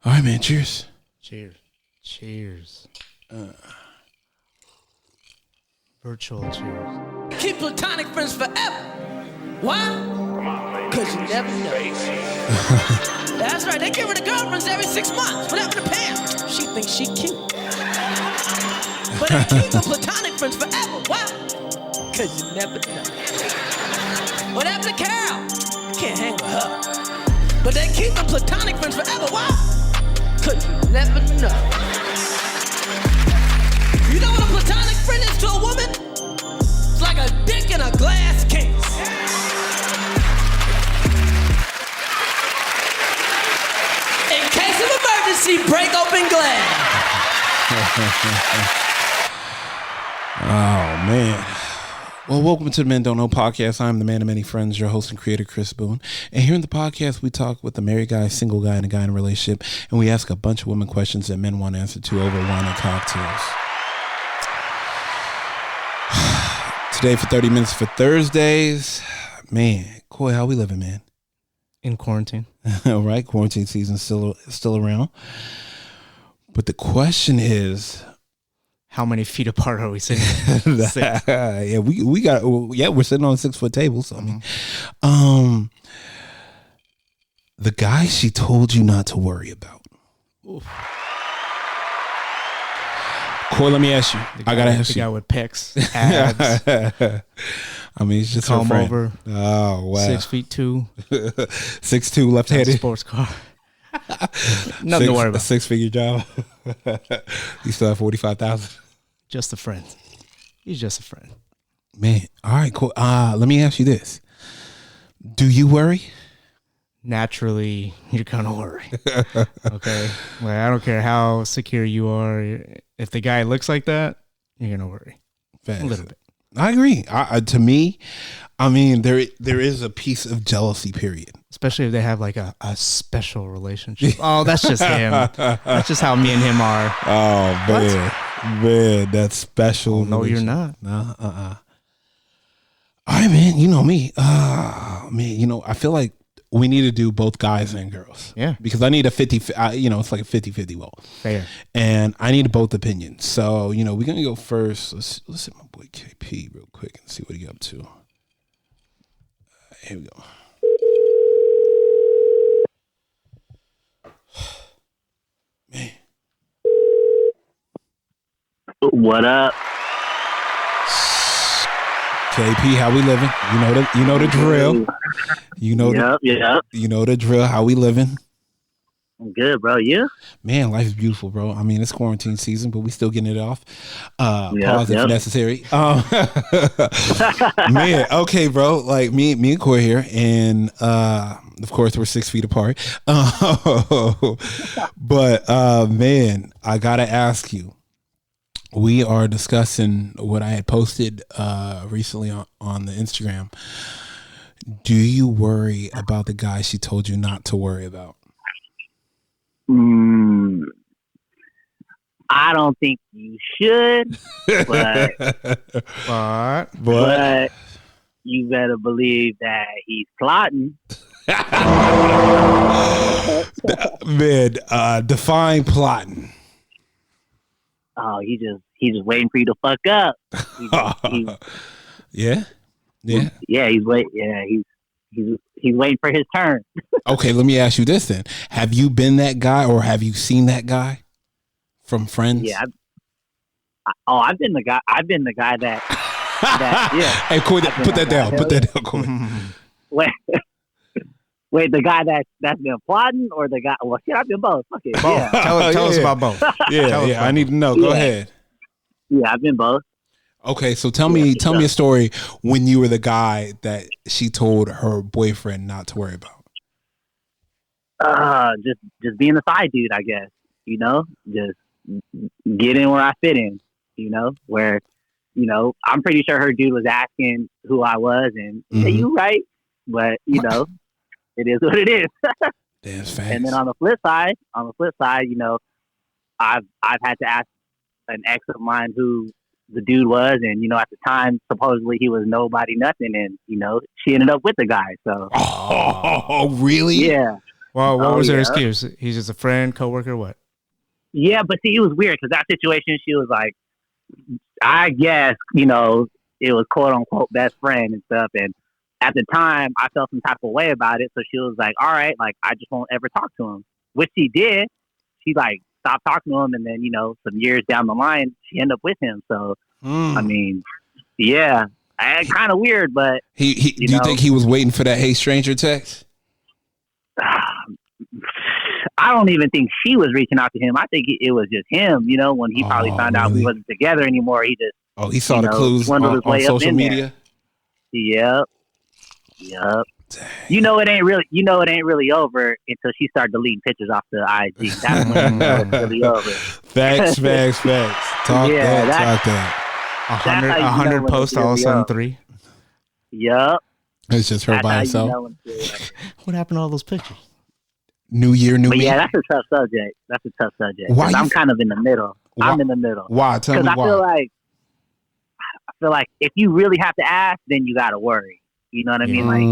All right, man. Cheers. Cheers. Virtual cheers. Keep platonic friends forever. Why? Because you never know. That's right. They get rid of girlfriends every 6 months. What happened to Pam? She thinks she cute. But they keep the platonic friends forever. Why? Because you never know. What happened to Carol? Can't hang with her. But they keep the platonic friends forever. Why? Because you never know. You know what a platonic friend is to a woman? It's like a dick in a glass case. In case of emergency, break open glass. Oh, man. Well, welcome to the Men Don't Know podcast. I'm the man of many friends, your host and creator, Chris Boone. And here in the podcast, we talk with a married guy, single guy, and a guy in a relationship. And we ask a bunch of women questions that men want answered to over wine and cocktails. Today for 30 minutes for Thursdays. Man, Coy, how we living, man? In quarantine. All right, quarantine season still around. But the question is, how many feet apart are we sitting? yeah, we got. Yeah, we're sitting on a 6 foot table. So I mean, the guy she told you not to worry about. Oof. Coy, let me ask you. I gotta ask you. The guy with pecs, abs. I mean, he's just Comb her friend. over. Oh wow, 6'2", 6'2", left-handed sports car. Nothing to worry about. A 6-figure job. You still have 45,000. Just a friend. He's just a friend. Man, all right, cool. Let me ask you this: do you worry? Naturally, you're gonna worry. Okay, like, I don't care how secure you are. If the guy looks like that, you're gonna worry. Fast. A little bit. I agree. To me, I mean, there is a piece of jealousy, period. Especially if they have like a special relationship. Oh, that's just him. That's just how me and him are. Oh, man. Man, that's special. Oh, no, you're not. All right, man. You know me. Man, I feel like we need to do both guys and girls. Yeah. Because I need a 50, it's like a 50-50 vote. Fair. And I need both opinions. So, we're going to go first. Let's hit my boy KP real quick and see what he up to. Here we go. Man. What up? KP, how we living? You know the drill. You know the drill. How we living? I'm good, bro. You? Man, life is beautiful, bro. I mean, it's quarantine season, but we still getting it off. Pause if necessary. Man, okay, bro. Like me and Corey here, and of course we're 6 feet apart. But man, I gotta ask you. We are discussing what I had posted recently on the Instagram. Do you worry about the guy she told you not to worry about? I don't think you should, but you better believe that he's plotting. Man, define plotting. Oh, he's just waiting for you to fuck up. Yeah. He's waiting for his turn. Okay, let me ask you this then: have you been that guy, or have you seen that guy from friends? Yeah. I've been the guy. I've been the guy that. Yeah. Hey, Corey, put that down. Put that down, Corey. Wait, the guy that's been plotting, or the guy? Well, shit, I've been both. Okay, both. Yeah. Tell us about both. Yeah. I need to know. Go ahead. Yeah, I've been both. Okay, so tell me a story when you were the guy that she told her boyfriend not to worry about. Just being the side dude, I guess. Just get in where I fit in. Where, I'm pretty sure her dude was asking who I was, and yeah, you right, but it is what it is. That's fast. And then on the flip side, I've had to ask an ex of mine who the dude was, and at the time supposedly he was nobody nothing, and she ended up with the guy. So oh really? Yeah. Well, what was her yeah. excuse? He's just a friend, coworker, what? Yeah, but see, it was weird because that situation, she was like, I guess, you know, it was quote unquote best friend and stuff. And at the time, I felt some type of way about it. So she was like, all right, like, I just won't ever talk to him, which she did. She like stopped talking to him. And then, you know, some years down the line, she ended up with him. So, I mean, yeah, kind of weird, but do you think he was waiting for that "Hey Stranger" text? I don't even think she was reaching out to him. I think it was just him, you know, when he probably found out we wasn't together anymore. He just, he saw the clues on social media. Yep. Dang. You know it ain't really over until she started deleting pictures off the IG. That's when you know it's really over. Facts. Talk that. 100 posts, all of a sudden 3. Yep. It's just her by herself. What happened to all those pictures? New year, new me. Yeah, that's a tough subject. Why I'm kind of in the middle. I'm in the middle. Why? Tell me why. I feel like if you really have to ask, then you gotta worry. You know what I mean? Like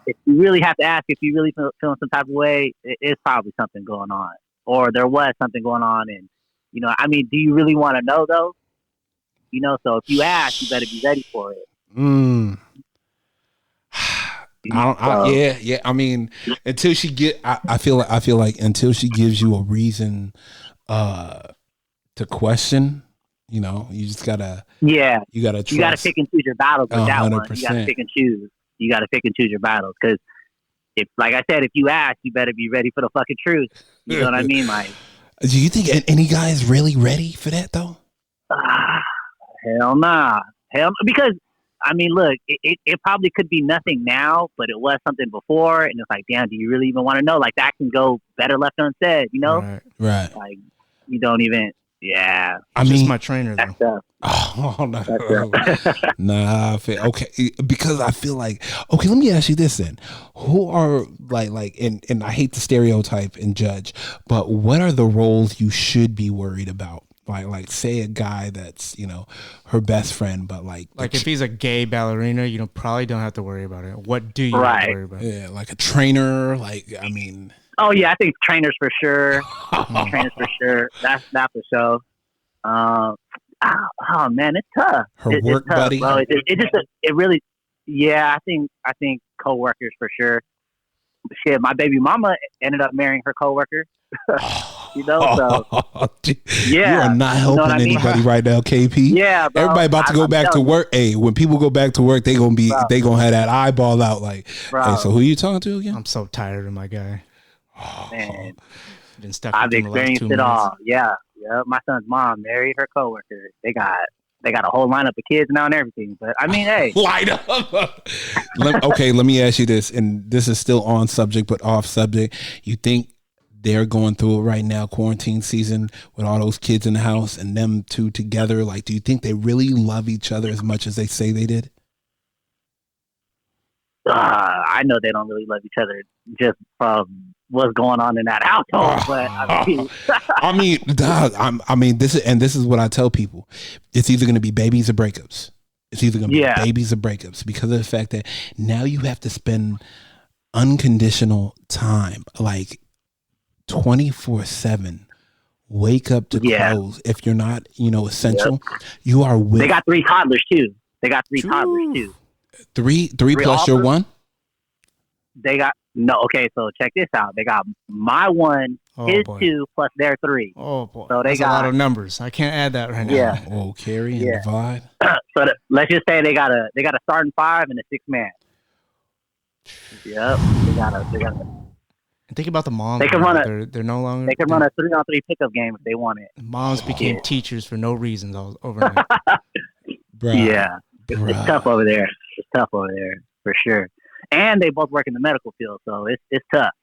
if you really have to ask, if you really feeling some type of way, it's probably something going on, or there was something going on, and you know, I mean, do you really want to know though? You know, so if you ask, you better be ready for it. I mean, until she get, I feel like until she gives you a reason to question, you know, you just gotta, you gotta trust. You gotta pick and choose your battles with 100%. That one. You gotta pick and choose. You gotta pick and choose your battles because if, like I said, if you ask, you better be ready for the fucking truth. You know what I mean? Like, do you think any guy is really ready for that though? Hell nah. Because I mean, look, it probably could be nothing now, but it was something before, and it's like, damn, do you really even want to know? Like, that can go better left unsaid, you know? Right. Like, you don't even, yeah. I mean, just my trainer, though. That's tough. Oh, no. Nah, okay, because I feel like, okay, let me ask you this then. Who are, like, and I hate to stereotype and judge, but what are the roles you should be worried about? Like say a guy that's, you know, her best friend, but like if he's a gay ballerina, you know, probably don't have to worry about it. What do you have to worry about? Yeah, like a trainer, like, I mean. Oh yeah, I think trainers for sure. Trainers for sure. That's not for sure. Oh man, it's tough. Her work tough, buddy. Bro. It really. Yeah, I think coworkers for sure. Shit, my baby mama ended up marrying her coworker. You know, so yeah, you are not helping anybody right now, KP. Yeah, bro. Everybody about to go back to work. Hey, when people go back to work, they gonna have that eyeball out. Like, hey, so who you talking to again? I'm so tired of my guy. Man, been stuck. I've experienced it all. Yeah. My son's mom married her coworker. They got a whole lineup of kids now and everything. But I mean, hey, light up. Okay, let me ask you this, and this is still on subject but off subject. You think they're going through it right now, quarantine season, with all those kids in the house and them two together? Like, do you think they really love each other as much as they say they did? I know they don't really love each other just from what's going on in that household. But I mean, dog, this is what I tell people. It's either going to be babies or breakups. It's either going to be babies or breakups because of the fact that now you have to spend unconditional time, like 24/7. Wake up to clothes. If you're not, you know, essential, you are with. They got 3 toddlers too. Three plus your one? They got okay, so check this out. They got my one, his boy. 2 plus their 3. Oh boy. So that's a lot of numbers. I can't add that right now. Yeah. Oh, carry and divide. So let's just say they got a starting 5 and a 6-man. Yep. They got and think about the moms. They can run they're no longer. They can run a 3-on-3 pickup game if they want it. Moms became teachers for no reason overnight. Yeah. It's tough over there. For sure. And they both work in the medical field, so it's tough.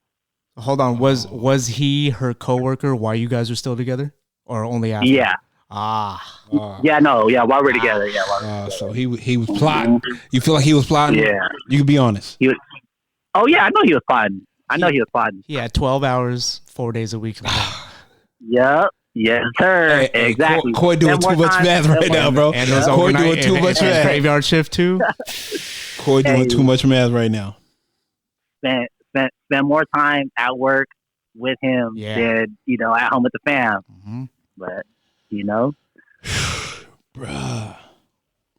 Hold on, was he her coworker while you guys were still together, or only after? Yeah. While we're together. So he was plotting. You feel like he was plotting? Yeah. You can be honest. I know he was plotting. He had 12 hours, 4 days a week. Yep. Yes, sir. Hey, exactly. Coy doing too much math right now, bro. And those Coy doing too much math. Graveyard shift too. Coy doing too much math right now. Spent spend more time at work with him than at home with the fam. Mm-hmm. But bruh,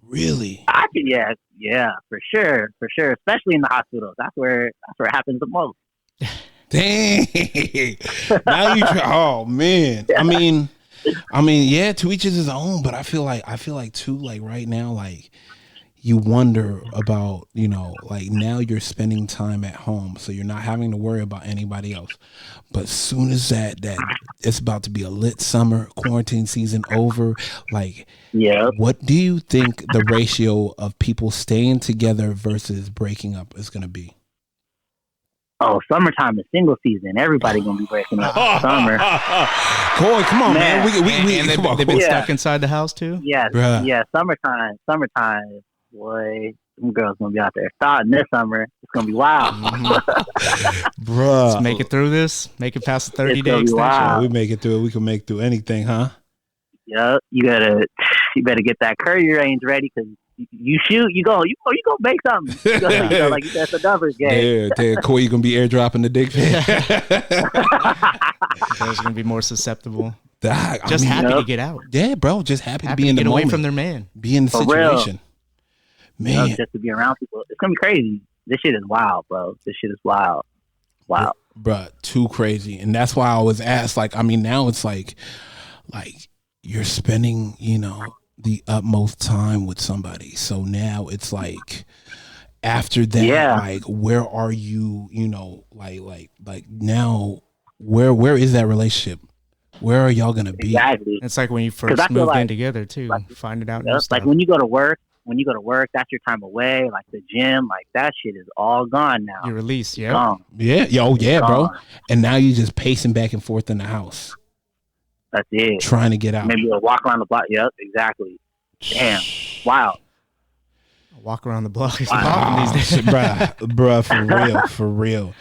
really? I could, yeah, for sure, especially in the hospitals. That's where it happens the most. Dang. Now you oh man. I mean, yeah, to each his own, but I feel like too, like right now, like you wonder about, like now you're spending time at home, so you're not having to worry about anybody else. But soon as that it's about to be a lit summer, quarantine season over, like, what do you think the ratio of people staying together versus breaking up is going to be? Oh, summertime is single season. Everybody gonna be breaking up. Summer. Corey, come on, man. We and they've been stuck inside the house too. Yeah, Summertime. Boy, them girls gonna be out there starting this summer. It's gonna be wild, bruh. Let's make it through this. Make it past the 30-day extension. We make it through it. We can make through anything, huh? Yeah, you better get that curry range ready because you shoot, you go make something. Like you said, it's a numbers game. Yeah, Corey, you gonna be airdropping the dick pic. They're gonna be more susceptible. Happy to get out. Yeah, bro, just happy to be in the get moment. Away from their man. Be in the situation. Man, just to be around people, it's gonna be crazy. This shit is wild, bro. This shit is wild. Wow, bro, too crazy. And that's why I was asked. Like, I mean, now it's like you're spending, the utmost time with somebody. So now it's like after that, like where are you? Like now, where is that relationship? Where are y'all gonna be? Exactly. It's like when you first moved in together too. Finding out new stuff. Like when you go to work, that's your time away. Like the gym, like that shit is all gone now. You're released, Gone. Bro. And now you're just pacing back and forth in the house. That's it. Trying to get out. Maybe a walk around the block. Yep, exactly. Damn. Wow. Walk around the block is popping these days. Bruh, for real.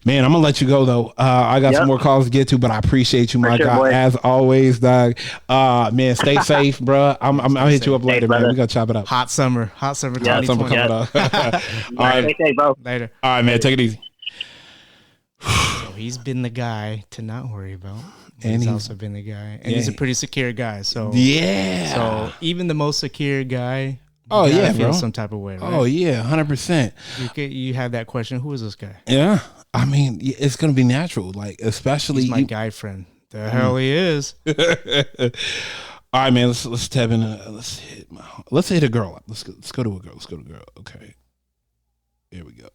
Man, I'm gonna let you go though. I got some more calls to get to, but I appreciate you, my guy, boy. As always, dog. Man, stay safe, bro. I'm hit you up later, man. We gotta chop it up. Hot summer 2020. Summer coming up. All right, stay, bro. Later. All right, man. Take it easy. So he's been the guy to not worry about. And he's also been the guy, and he's a pretty secure guy. So so even the most secure guy, feel some type of way. Right? Oh yeah, 100%. You have that question: who is this guy? Yeah, I mean, it's gonna be natural, like especially he's my guy friend. The hell he is. All right, man. Let's tap in. Let's hit a girl up. Let's go to a girl. Let's go to a girl. Okay, here we go.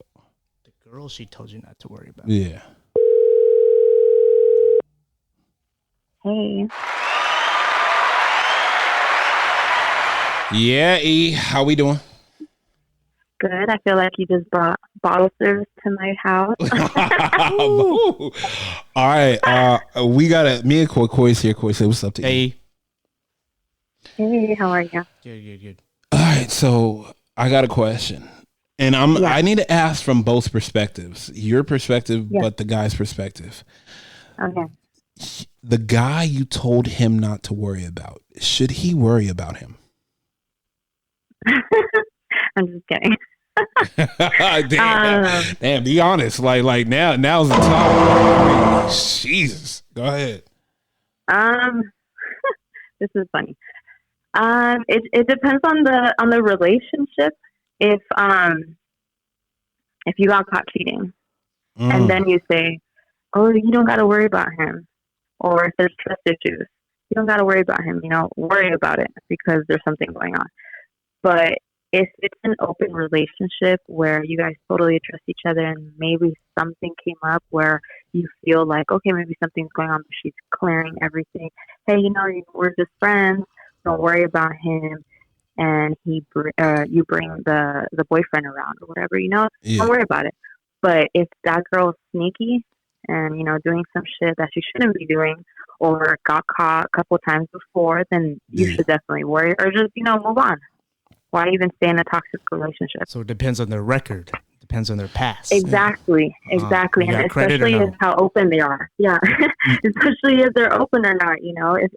The girl she told you not to worry about. Yeah. Hey. Yeah, E. How we doing? Good. I feel like you just brought bottle service to my house. All right. We got me and Corey's here. Corey, say what's up to you. Hey, how are you? Good. All right. So I got a question. And I need to ask from both perspectives. Your perspective, but the guy's perspective. Okay. The guy you told him not to worry about, should he worry about him? I'm just kidding. Damn, be honest. Like now's the time. Jesus. Go ahead. This is funny. It depends on the relationship. If you got caught cheating and then you say, oh, you don't got to worry about him. Or if there's trust issues, you don't got to worry about him. Worry about it because there's something going on. But if it's an open relationship where you guys totally trust each other and maybe something came up where you feel like, okay, maybe something's going on, but she's clearing everything. Hey, we're just friends. Don't worry about him. And you bring the boyfriend around or whatever, don't worry about it. But if that girl is sneaky and, doing some shit that she shouldn't be doing or got caught a couple times before, then you should definitely worry or just, move on. Why even stay in a toxic relationship? So it depends on their record. Depends on their past. Exactly. And especially no? How open they are. Yeah. Especially if they're open or not, if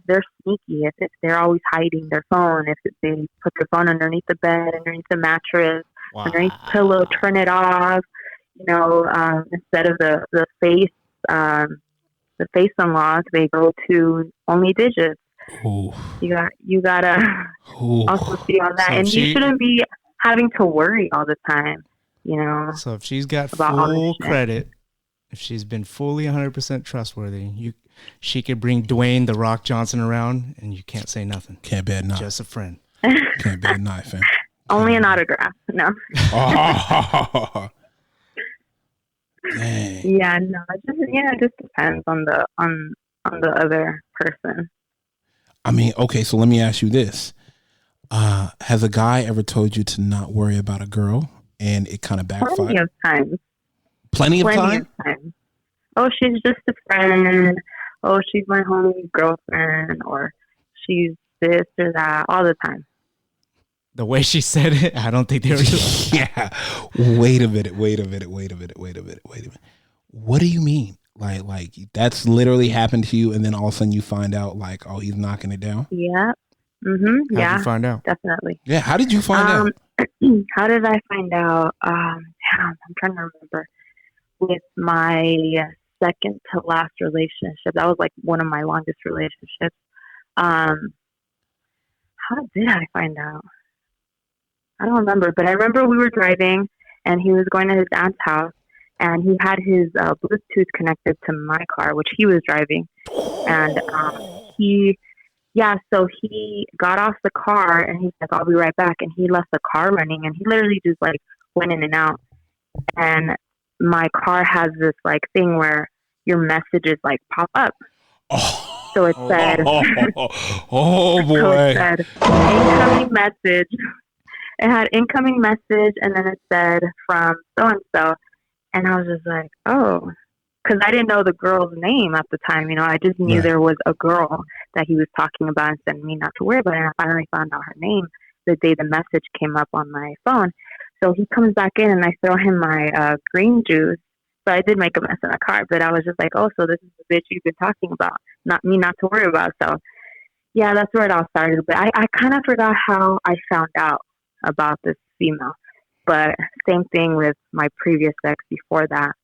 they're sneaky, if they're always hiding their phone, if they put their phone underneath the bed, underneath the mattress, underneath the pillow, turn it off, instead of the face unlock, they go to only digits. Ooh. You gotta also see on that, and you shouldn't be having to worry all the time. So if she's got full credit, if she's been fully 100% trustworthy, she could bring Dwayne the Rock Johnson around, and you can't say nothing. Can't bet not. Just a friend. Can't bet not, fam. Only an autograph. No. Oh. Dang. Yeah, no. It just depends on the other person. I mean, okay, so let me ask you this. Has a guy ever told you to not worry about a girl and it kind of backfired? Plenty of times. Plenty of times? Oh, she's just a friend. Oh, she's my homie's girlfriend. Or she's this or that. All the time. The way she said it, I don't think they were just... Yeah. Wait a minute. What do you mean? Like that's literally happened to you, and then all of a sudden you find out, like, oh, he's knocking it down? Yeah. Mm-hmm. How did you find out? Definitely. Yeah. How did you find out? How did I find out? I'm trying to remember. With my second to last relationship, that was like one of my longest relationships. How did I find out? I don't remember, but I remember we were driving and he was going to his aunt's house and he had his Bluetooth connected to my car, which he was driving. And so he got off the car and he's like, I'll be right back. And he left the car running and he literally just like went in and out. And my car has this like thing where your messages like pop up. So it said, oh boy. So it said, incoming message. It had incoming message, and then it said from so-and-so. And I was just like, oh, because I didn't know the girl's name at the time. I just knew there was a girl that he was talking about and sending me not to worry about it. And I finally found out her name the day the message came up on my phone. So he comes back in, and I throw him my green juice. So I did make a mess in the car, but I was just like, oh, so this is the bitch you've been talking about, not me not to worry about. So, yeah, that's where it all started. But I kind of forgot how I found out about this female, but same thing with my previous ex before that.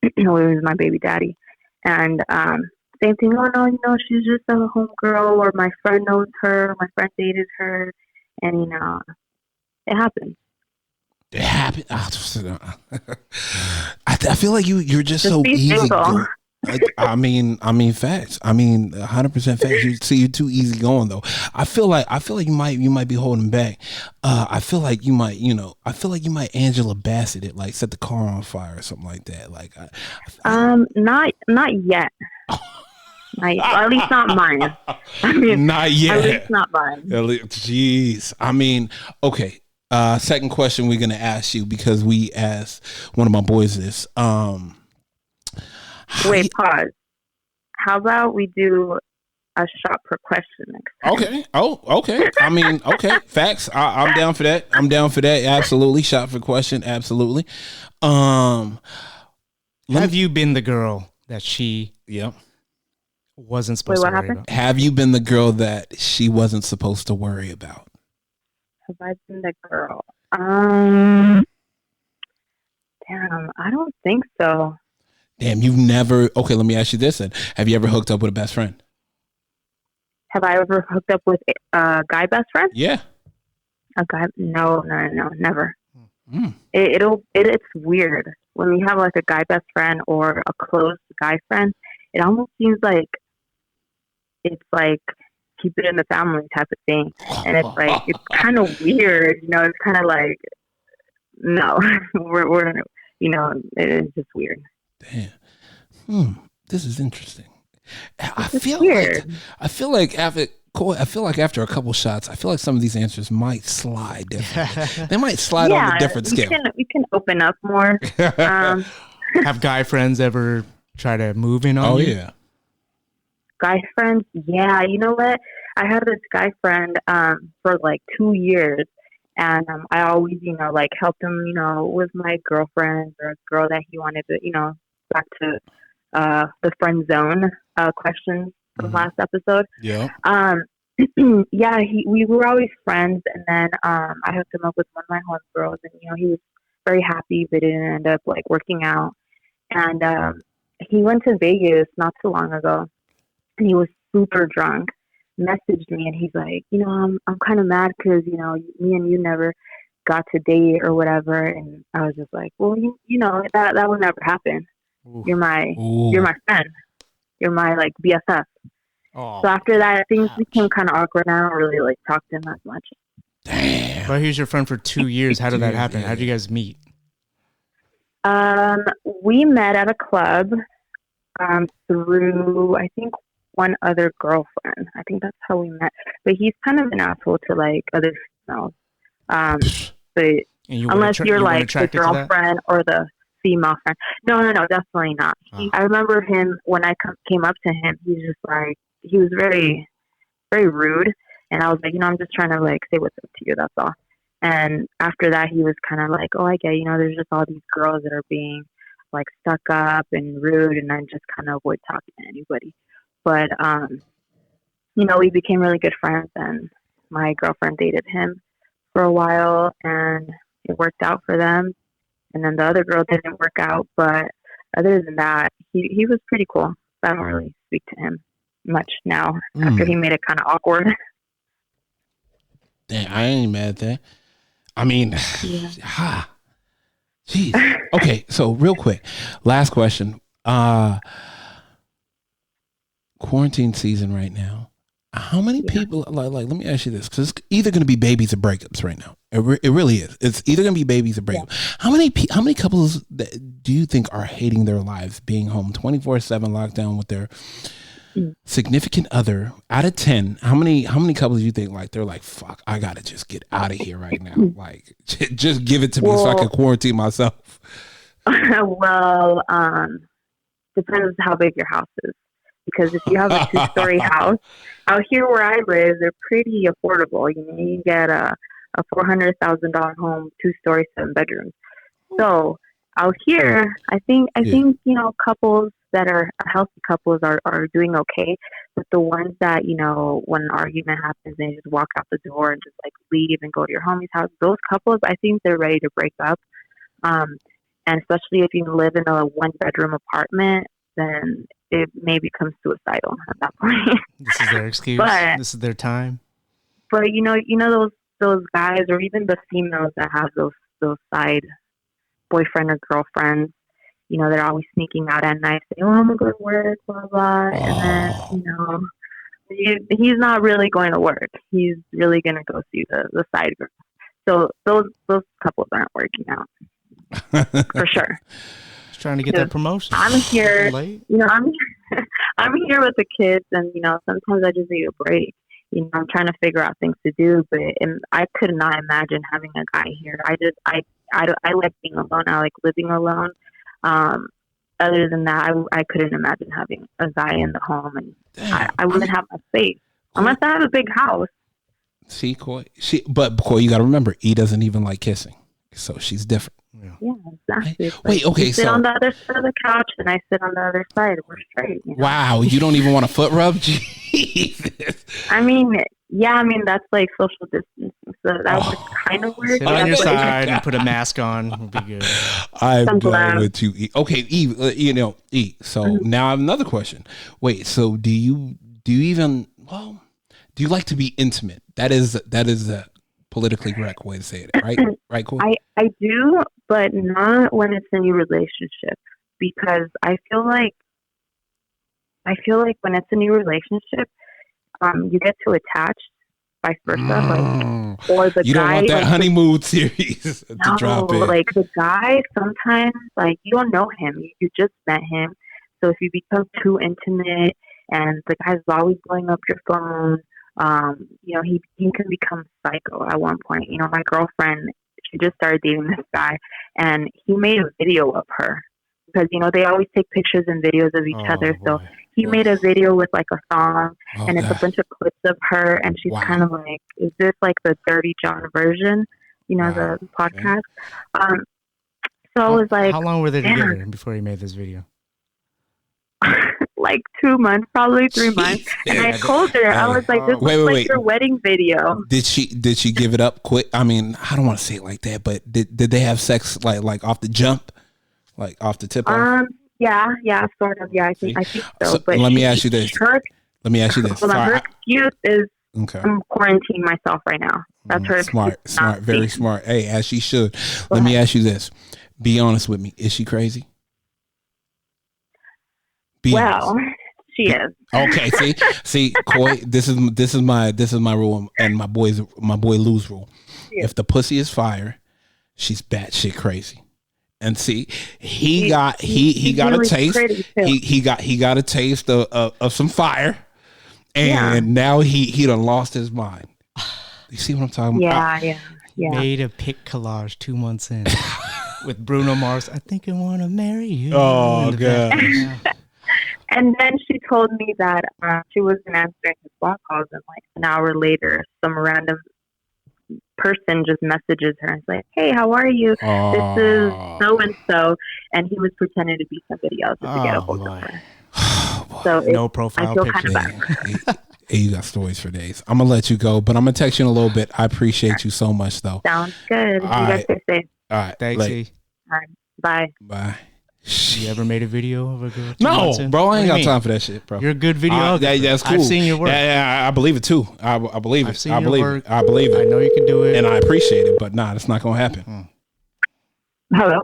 It was my baby daddy, and same thing. Oh no, she's just a homegirl, or my friend knows her, my friend dated her, and it happened. It happened. I feel like you're just so easy. I mean, facts. 100% facts. You're too easy going though. I feel like you might be holding back. I feel like you might Angela Bassett it, like set the car on fire or something like that. Like, not yet. At least not mine. Not yet. At least not mine. Jeez. Okay. Second question we're gonna ask you, because we asked one of my boys this. Wait, pause. How about we do a shot per question next time? Okay. Oh, okay. Okay. Facts. I'm down for that. Absolutely. Shot for question. Absolutely. Have you been the girl that she wasn't supposed to worry about? Have you been the girl that she wasn't supposed to worry about? Have I been the girl? Damn, I don't think so. Damn, you've never... Okay, let me ask you this then. Have you ever hooked up with a best friend? Have I ever hooked up with a guy best friend? Yeah. A guy? No, never. It's weird. When you have like a guy best friend or a close guy friend, it almost seems like it's like keep it in the family type of thing. And it's like, it's kind of weird, it's kind of like, no, we're it's just weird. Damn. This is interesting. I feel like after a couple shots, I feel like some of these answers might slide differently. They might slide on a different scale. We can open up more. Have guy friends ever try to move in on you? Oh yeah. Guy friends? Yeah, you know what? I had this guy friend for like 2 years. And I always, like helped him, with my girlfriend or a girl that he wanted to, back to the friend zone questions from last episode. Yeah. We were always friends, and then I hooked him up with one of my homegirls, and he was very happy, but didn't end up like working out. And he went to Vegas not too long ago, and he was super drunk. Messaged me, and he's like, I'm kind of mad because me and you never got to date or whatever. And I was just like, well, that would never happen. Ooh. You're my friend. You're my like BFF. Oh, so after that, things became kind of awkward. I don't really like talk to him as much. Damn. But he's your friend for 2 years. How did that happen? How did you guys meet? We met at a club through, I think, one other girlfriend. I think that's how we met. But he's kind of an asshole to like other females. But unless you're like the girlfriend or the female friend. No, definitely not. Oh. I remember him when I came up to him. He's just like, he was very, very rude. And I was like, I'm just trying to like say what's up to you. That's all. And after that, he was kind of like, oh, I get, there's just all these girls that are being like stuck up and rude. And I just kind of avoid talking to anybody. But, we became really good friends, and my girlfriend dated him for a while, and it worked out for them. And then the other girl didn't work out. But other than that, he was pretty cool. I don't really speak to him much now after he made it kind of awkward. Damn, I ain't mad at that. I mean, jeez. Okay, so real quick, last question. Quarantine season right now. How many people, like, let me ask you this, because it's either going to be babies or breakups right now. It really is. It's either going to be babies or breakups. Yeah. How many couples do you think are hating their lives being home 24/7 lockdown with their significant other? Out of 10, how many couples do you think like they're like, fuck, I got to just get out of here right now? Like, just give it to me so I can quarantine myself. Well, depends how big your house is. Because if you have a 2-story house, out here where I live, they're pretty affordable. You get a $400,000 home, 2-story, 7 bedrooms. So out here, I think couples that are healthy couples are doing okay. But the ones that when an argument happens, they just walk out the door and just like leave and go to your homie's house. Those couples, I think they're ready to break up. And especially if you live in a 1-bedroom apartment, then it may become suicidal at that point. This is their excuse. This is their time. But those guys, or even the females that have those side boyfriend or girlfriends, they're always sneaking out at night saying, "Oh, I'm gonna go to work, blah blah," and then he's not really going to work. He's really gonna go see the side girl. So those couples aren't working out for sure. Trying to get that promotion. I'm here, I'm here with the kids, and sometimes I just need a break. I'm trying to figure out things to do, but I could not imagine having a guy here. I like being alone. I like living alone. Other than that, I couldn't imagine having a guy in the home, and I wouldn't have a space unless I have a big house. See, Coy, but Coy, you got to remember, E doesn't even like kissing, so she's different. Yeah, exactly. Wait, okay, you sit on the other side of the couch, and I sit on the other side. We're straight. Wow, you don't even want a foot rub? Jesus. I mean, that's like social distancing, so that would kind of work. Sit on your side and put a mask on. We'll be good. I'm done with you, E. Okay, E. E. So now I have another question. Wait, so do you like to be intimate? That is a politically correct way to say it, right? Right, cool. I do, but not when it's a new relationship, because I feel like when it's a new relationship, you get too attached, vice versa. Or the you guy, don't want that honeymoon series to drop in. Like the guy, sometimes like you don't know him, you just met him. So if you become too intimate, and the guy's always blowing up your phone. He can become psycho at one point. My girlfriend, she just started dating this guy, and he made a video of her because, they always take pictures and videos of each other. So he made a video with like a song, and it's a bunch of clips of her, and she's kind of like, is this like the Dirty John version, the podcast? So I was like, how long were they together before he made this video? like 2 months, probably 3 months. And I told her, I was like, "This looks like your wedding video." Did she give it up quick? I mean, I don't want to say it like that, but did they have sex like off the jump, like off the tip off? Yeah, sort of. Yeah, I think so. But let me ask you this. Her excuse is, okay, I'm quarantining myself right now. That's her smart, very smart. Hey, as she should. Let me ask you this. Be honest with me. Is she crazy? Well, she is. Okay, see, Coy, this is my rule, and my boy Lou's rule. Yeah. If the pussy is fire, she's batshit crazy. And see, he got a taste. He got a taste of some fire, and now he done lost his mind. You see what I'm talking about? Yeah. Made a pic collage 2 months in with Bruno Mars. I think I want to marry you. Oh god. And then she told me that she wasn't answering his phone calls, and like an hour later, some random person just messages her and is like, "Hey, how are you? This is so and so," and he was pretending to be somebody else to get a hold of her. So no profile I feel picture. kind of bad. Hey, you got stories for days. I'm gonna let you go, but I'm gonna text you in a little bit. I appreciate you so much, though. Sounds good. You guys stay safe. All right, thanks. All right, bye. Bye. You ever made a video of a girl? No, bro, I ain't got time for that shit, bro. You're a good video. That's cool. I've seen your work. Yeah, I believe it too. I believe it. I believe it. I believe it. I know you can do it, and I appreciate it. But it's not gonna happen. Hello.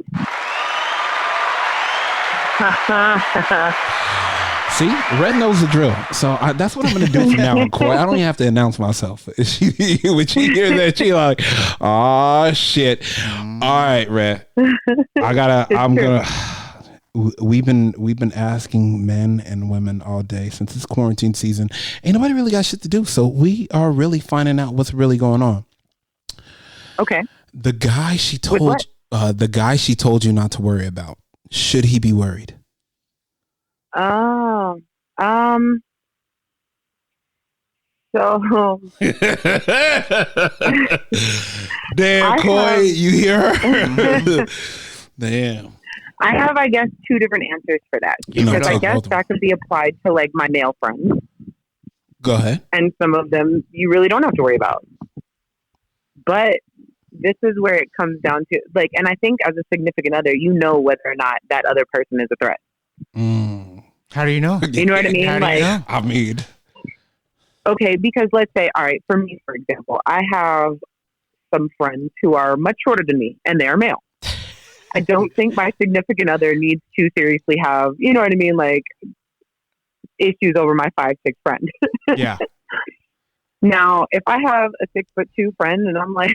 See, Red knows the drill. So that's what I'm going to do from now on, Coy. I don't even have to announce myself. When she hears that, she like, oh, shit. All right, Red. We've been asking men and women all day since it's quarantine season. Ain't nobody really got shit to do. So we are really finding out what's really going on. Okay. The guy she told you not to worry about. Should he be worried? So damn, Coy, you hear her? Damn. I have, I guess, two different answers for that, because I guess that could be applied to like my male friends. Go ahead. And some of them you really don't have to worry about. But this is where it comes down to, like, and I think as a significant other, you know whether or not that other person is a threat. How do you know? You know what I mean? I mean, okay, because let's say, all right, for me, for example, I have some friends who are much shorter than me, and they are male. I don't think my significant other needs to seriously have, you know what I mean, like, issues over my 5'6" friend. Yeah. Now, if I have a 6'2" friend, and I'm like,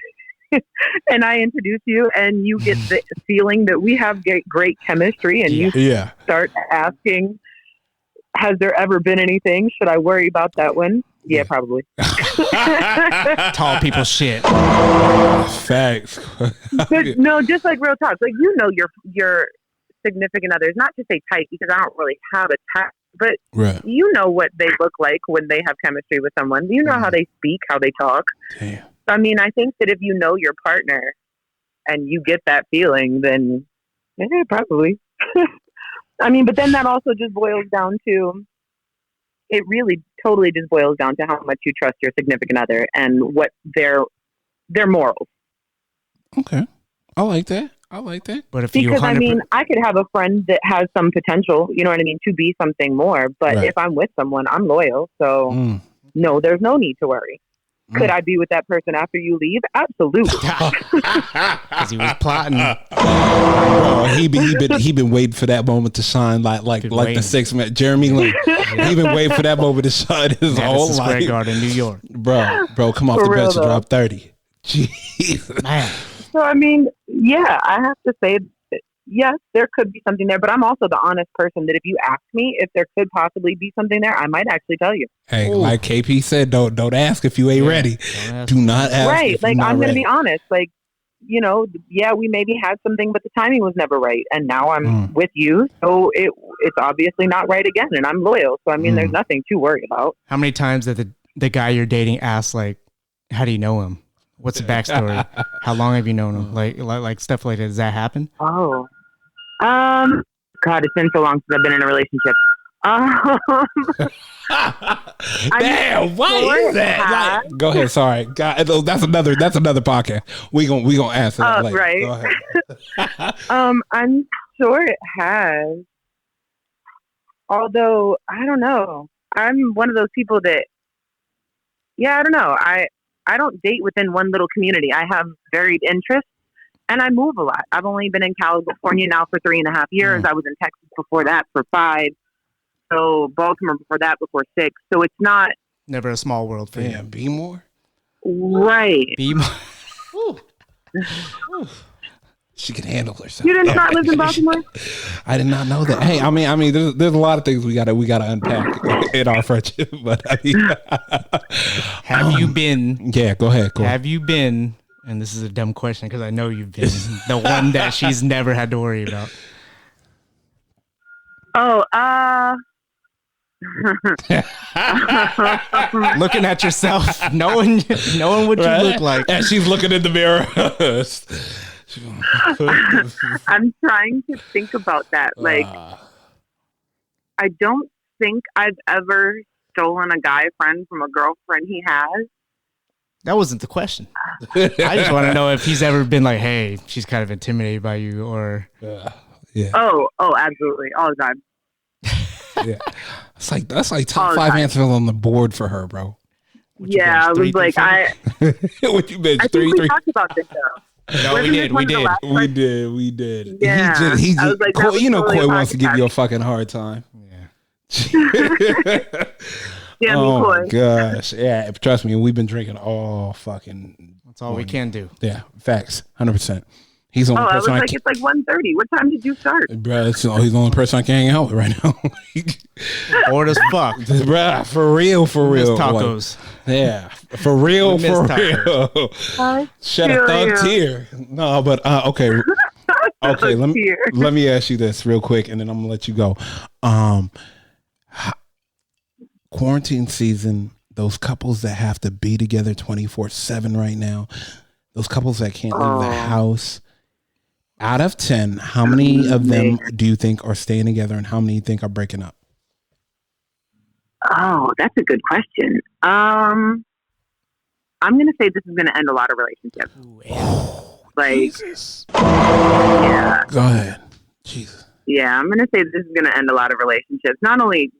and I introduce you, and you get the feeling that we have great chemistry, and you start asking, has there ever been anything? Should I worry about that one? Yeah, probably. Tall people shit. Facts. But no, just like real talk. Like, you know, your significant others, not to say type, because I don't really have a type, but you know what they look like when they have chemistry with someone. You know how they speak, how they talk. Damn. I mean, I think that if you know your partner and you get that feeling, then probably. I mean, but then that also just boils down to, it really totally just boils down to how much you trust your significant other and what their morals. Okay. I like that. But if because I mean, I could have a friend that has some potential, you know what I mean, to be something more. But if I'm with someone, I'm loyal. So no, there's no need to worry. Could I be with that person after you leave? Absolutely. Because he was plotting. Bro, he been waiting for that moment to shine like the 6 man. Jeremy Lin. He been waiting for that moment to shine his whole life. Square Garden, New York. Bro, come off the bench and drop 30. Jeez. Man. So I mean, yeah, I have to say that, yes, there could be something there, but I'm also the honest person that if you ask me if there could possibly be something there, I might actually tell you. Hey, like KP said, don't ask if you ain't ready. Do not ask. Right. Like, I'm going to be honest. Like, you know, yeah, we maybe had something, but the timing was never right. And now I'm with you. So it's obviously not right again. And I'm loyal. So, I mean, there's nothing to worry about. How many times did the guy you're dating ask, like, how do you know him? What's the backstory? How long have you known him? Like stuff like that. Does that happen? Oh, God, it's been so long since I've been in a relationship. Damn, why is that? Like, go ahead. Sorry, God, that's another podcast. We gonna answer that later. Right. Go ahead. I'm sure it has. Although I don't know, I'm one of those people that, I don't know. I don't date within one little community. I have varied interests, and I move a lot. I've only been in California now for 3.5 years. I was in Texas before that for 5. So Baltimore before that, before 6. So it's not never a small world for you. Be more. Right. Be more. She can handle herself. You did not live in Baltimore? I did not know that. Hey, I mean, there's a lot of things we gotta unpack in our friendship. But I mean, have you been? Yeah, go ahead. Have you been? And this is a dumb question because I know you've been the one that she's never had to worry about. Looking at yourself, knowing what you look like, and she's looking in the mirror. I'm trying to think about that. Like, I don't think I've ever stolen a guy friend from a girlfriend he has. That wasn't the question. I just want to know if he's ever been like, "Hey, she's kind of intimidated by you," or yeah. Oh, absolutely, all the time. Yeah, that's like top 5 answers on the board for her, bro. I was like, what you bench? I think we talked about this though. No, we did. Yeah, he just like, Coy, you know, Coy wants to give podcast. you a fucking hard time. Yeah. Yeah, oh Coy. my gosh, yeah. Trust me, we've been drinking all fucking. That's all we can do. Yeah, facts, 100%. He's the only person I was like, it's like 1:30. What time did you start? Bruh, he's the only person I can hang out with right now. Bored as fuck. Bruh, for real. Tacos. Like, yeah, for real. Shed a thug tear. No, but okay. Okay, let me ask you this real quick, and then I'm gonna let you go. Quarantine season, those couples that have to be together 24/7 right now, those couples that can't leave the house. Out of 10, how many of them do you think are staying together, and how many do you think are breaking up? Oh, that's a good question. I'm going to say this is going to end a lot of relationships. Like, Jesus. Yeah. Go ahead. Jesus. Yeah, I'm going to say this is going to end a lot of relationships. Not only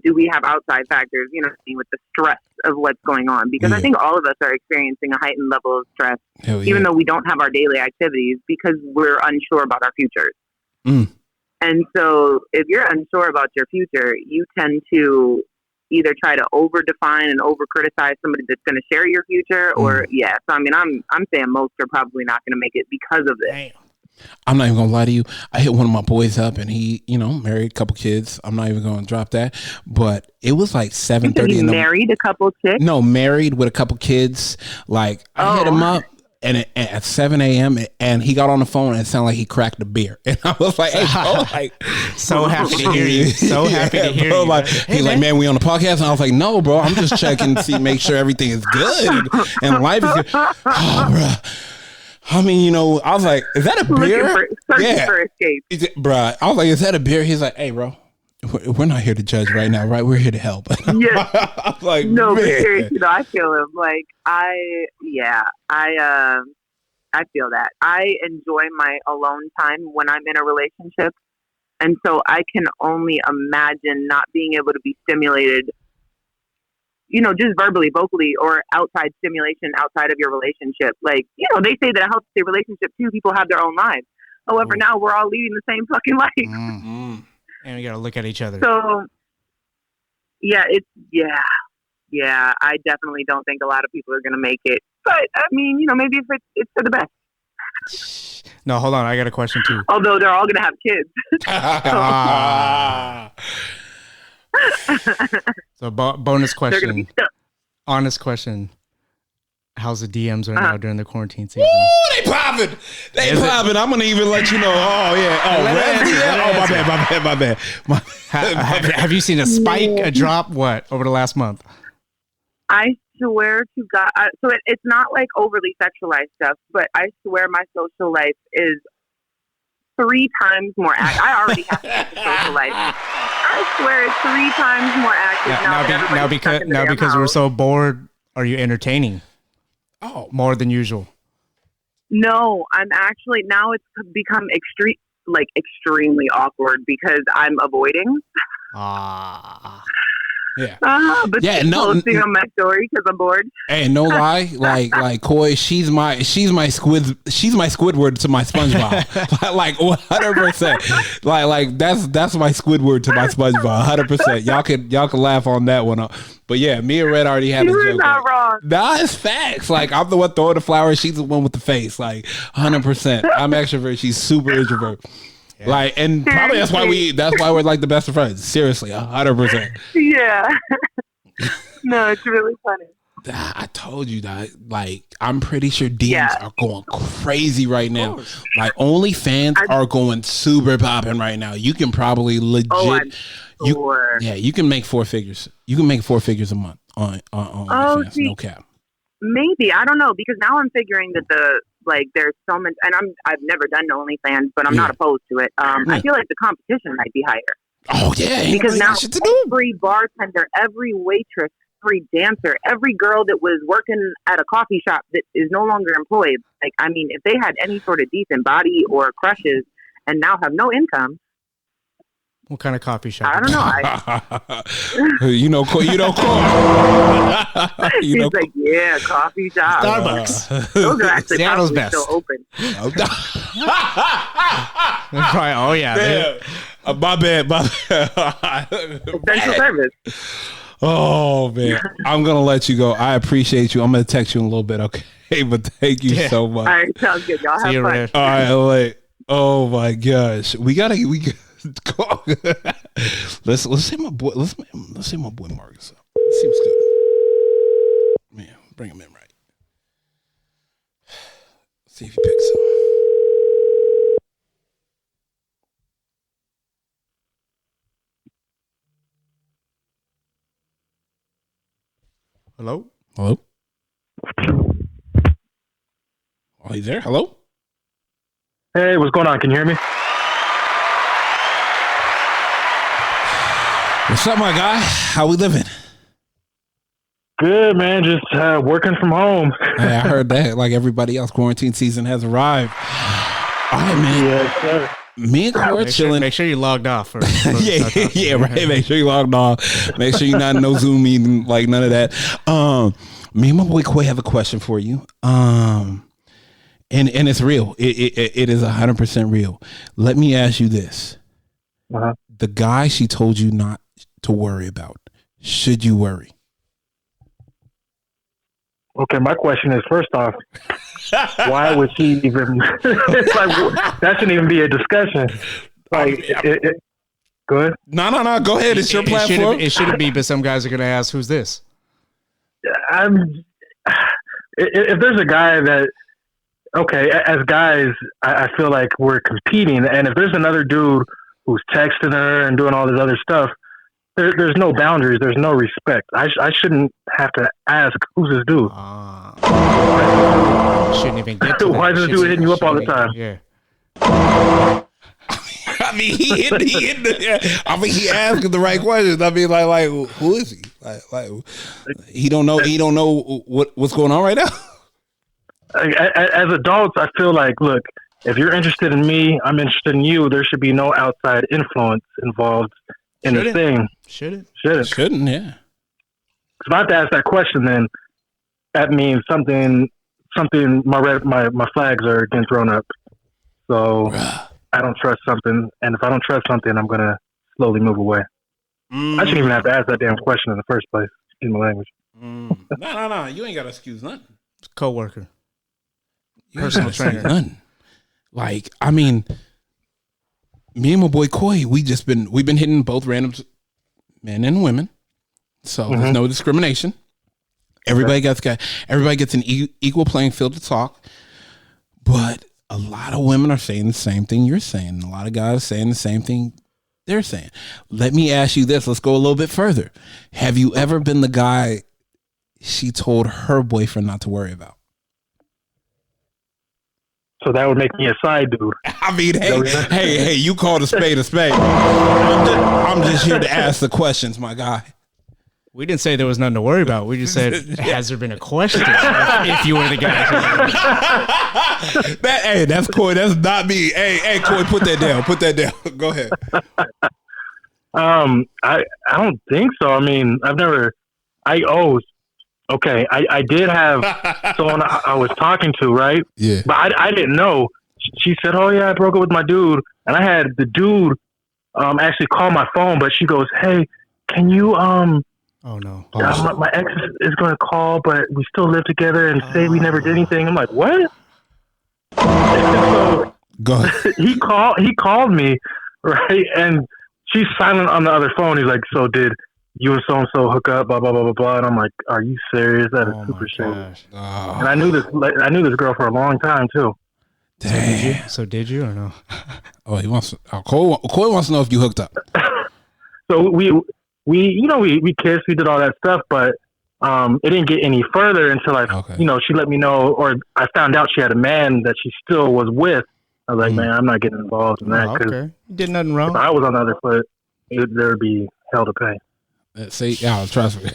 do we have outside factors, with the stress of what's going on, because I think all of us are experiencing a heightened level of stress, even though we don't have our daily activities, because we're unsure about our futures. And so if you're unsure about your future, you tend to either try to over define and over criticize somebody that's going to share your future, or so I mean, I'm saying most are probably not going to make it because of this. Damn. I'm not even gonna lie to you. I hit one of my boys up, and he, married a couple kids. I'm not even gonna drop that, but it was like 7:30. Married a couple chicks? No, married with a couple kids. Like I hit him up, and at 7 a.m. and he got on the phone, and it sounded like he cracked a beer, and I was like, "Hey, bro, like, so happy to hear you, so happy to hear you." Like, he's like, "Man, we on the podcast," and I was like, "No, bro, I'm just checking to make sure everything is good and life is good." Oh, bro. I mean, I was like, "Is that a beer?" Searching for escape. Bruh, I was like, "Is that a beer?" He's like, "Hey, bro, we're not here to judge right now, right? We're here to help." Yeah. I was like, no, man. But seriously, I feel him. Like, I feel that. I enjoy my alone time when I'm in a relationship. And so I can only imagine not being able to be stimulated, just verbally, vocally, or outside stimulation outside of your relationship. Like, they say that a healthy relationship, two people have their own lives. However, now we're all leading the same fucking life. Mm-hmm. And we got to look at each other. So, I definitely don't think a lot of people are going to make it. But, I mean, maybe if it's for the best. No, hold on. I got a question, too. Although they're all going to have kids. So, bonus question. They're going to be stuck. Honest question. How's the DMs right now during the quarantine season? Woo, they popping. I'm going to even let you know. Oh, yeah. Oh, my bad. Have you seen a spike, a drop, over the last month? I swear to God. So it's not like overly sexualized stuff, but I swear my social life is 3 times more active. I already have a social life. I swear it's 3 times more active now because we're so bored, are you entertaining? Oh, more than usual. No, I'm actually now it's become extremely awkward because I'm avoiding. Yeah. But posting on my story because I'm bored. Hey, no lie, like Koi, she's my Squidward to my SpongeBob. like 100%. Like that's my Squidward to my SpongeBob. 100%. Y'all can laugh on that one. But yeah, me and Red already had a joke. You're not wrong. Nah, it's facts. Like I'm the one throwing the flowers. She's the one with the face. Like 100%. I'm extrovert. She's super introvert. Yeah. Like, and probably that's why we're like the best of friends. Seriously, 100%. Yeah. No, it's really funny. I told you that. Like, I'm pretty sure DMs are going crazy right now. Like, OnlyFans are going super popping right now. You can probably legit. I'm sure. You can make 4 figures. You can make 4 figures a month on OnlyFans. No cap. Maybe, I don't know, because now I'm figuring that there's so much, and I've never done OnlyFans, but I'm not opposed to it. I feel like the competition might be higher. Oh yeah, because now every bartender, every waitress, every dancer, every girl that was working at a coffee shop that is no longer employed. Like, I mean, if they had any sort of decent body or crushes and now have no income. What kind of coffee shop? I don't know. You know, Coy. He's like, yeah, coffee shop. Starbucks. Those are actually Seattle's probably best. still open. Oh yeah. My bad. Essential service. Oh man, I'm gonna let you go. I appreciate you. I'm gonna text you in a little bit, okay? But thank you so much. All right, sounds good. Y'all have fun. Red. All right, like, oh my gosh, we gotta go. let's see my boy. Let's see my boy Marcus. That seems good. Man, bring him in right. See if he picks up. Hello? Oh, he's there. Hello? Hey, what's going on? Can you hear me? What's up, my guy? How we living? Good, man. Just working from home. Hey, I heard that. Like everybody else, quarantine season has arrived. All right, man. Yes, sir. Me and Corey chilling. Make sure you logged off first. Yeah, right. Make sure you logged off. Make sure you're not in no Zoom meeting, like none of that. Me and my boy Quay have a question for you. And it's real. It is 100% real. Let me ask you this: the guy she told you not to worry about, should you worry? Okay, my question is, first off, why would she even? It's like that shouldn't even be a discussion. Like, go ahead. No. Go ahead. It's your platform. It shouldn't be, but some guys are going to ask, "Who's this?" If there's a guy that, okay, as guys, I feel like we're competing, and if there's another dude who's texting her and doing all this other stuff, there's no boundaries. There's no respect. I shouldn't have to ask, who's this dude? Shouldn't even get to Why is this dude hitting you up all the time? Yeah. I mean, he asking the right questions. I mean, like, who is he? Like, he don't know. He don't know what's going on right now. As adults, I feel like, look, if you're interested in me, I'm interested in you. There should be no outside influence involved in the thing. Shouldn't, yeah. If I have to ask that question, then that means something. My flags are getting thrown up. So I don't trust something, and if I don't trust something, I'm gonna slowly move away. I shouldn't even have to ask that damn question in the first place. Excuse my language. No. You ain't got to excuse nothing. Co-worker, personal trainer, nothing. Like, I mean, me and my boy Coy, we've been hitting both random men and women, so there's no discrimination. Everybody gets an equal playing field to talk, but a lot of women are saying the same thing you're saying. A lot of guys are saying the same thing they're saying. Let me ask you this. Let's go a little bit further. Have you ever been the guy she told her boyfriend not to worry about? So that would make me a side dude. I mean, hey, you called a spade a spade. I'm just here to ask the questions, my guy. We didn't say there was nothing to worry about. We just said, has there been a question if you were the guy? That's Coy. That's not me. Hey, Coy, put that down. Put that down. Go ahead. I don't think so. I mean, I did have someone I was talking to, right? Yeah. But I didn't know. She said, "Oh yeah, I broke up with my dude," and I had the dude actually call my phone, but she goes, "Hey, can you Oh no! My ex is going to call, but we still live together and say we never did anything." I'm like, "What?" So go ahead. He called me, right? And she's silent on the other phone. He's like, "So did you and so and so hook up?" Blah blah blah blah blah. And I'm like, "Are you serious? That is super shady." Oh. And I knew this girl for a long time too. Damn. So did you or no? Oh, he wants. Coy wants to know if you hooked up. So we kissed, we did all that stuff, but it didn't get any further until she let me know, or I found out she had a man that she still was with. I was like, man, I'm not getting involved in that because you did nothing wrong. If I was on the other foot, there'd be hell to pay. See, trust me.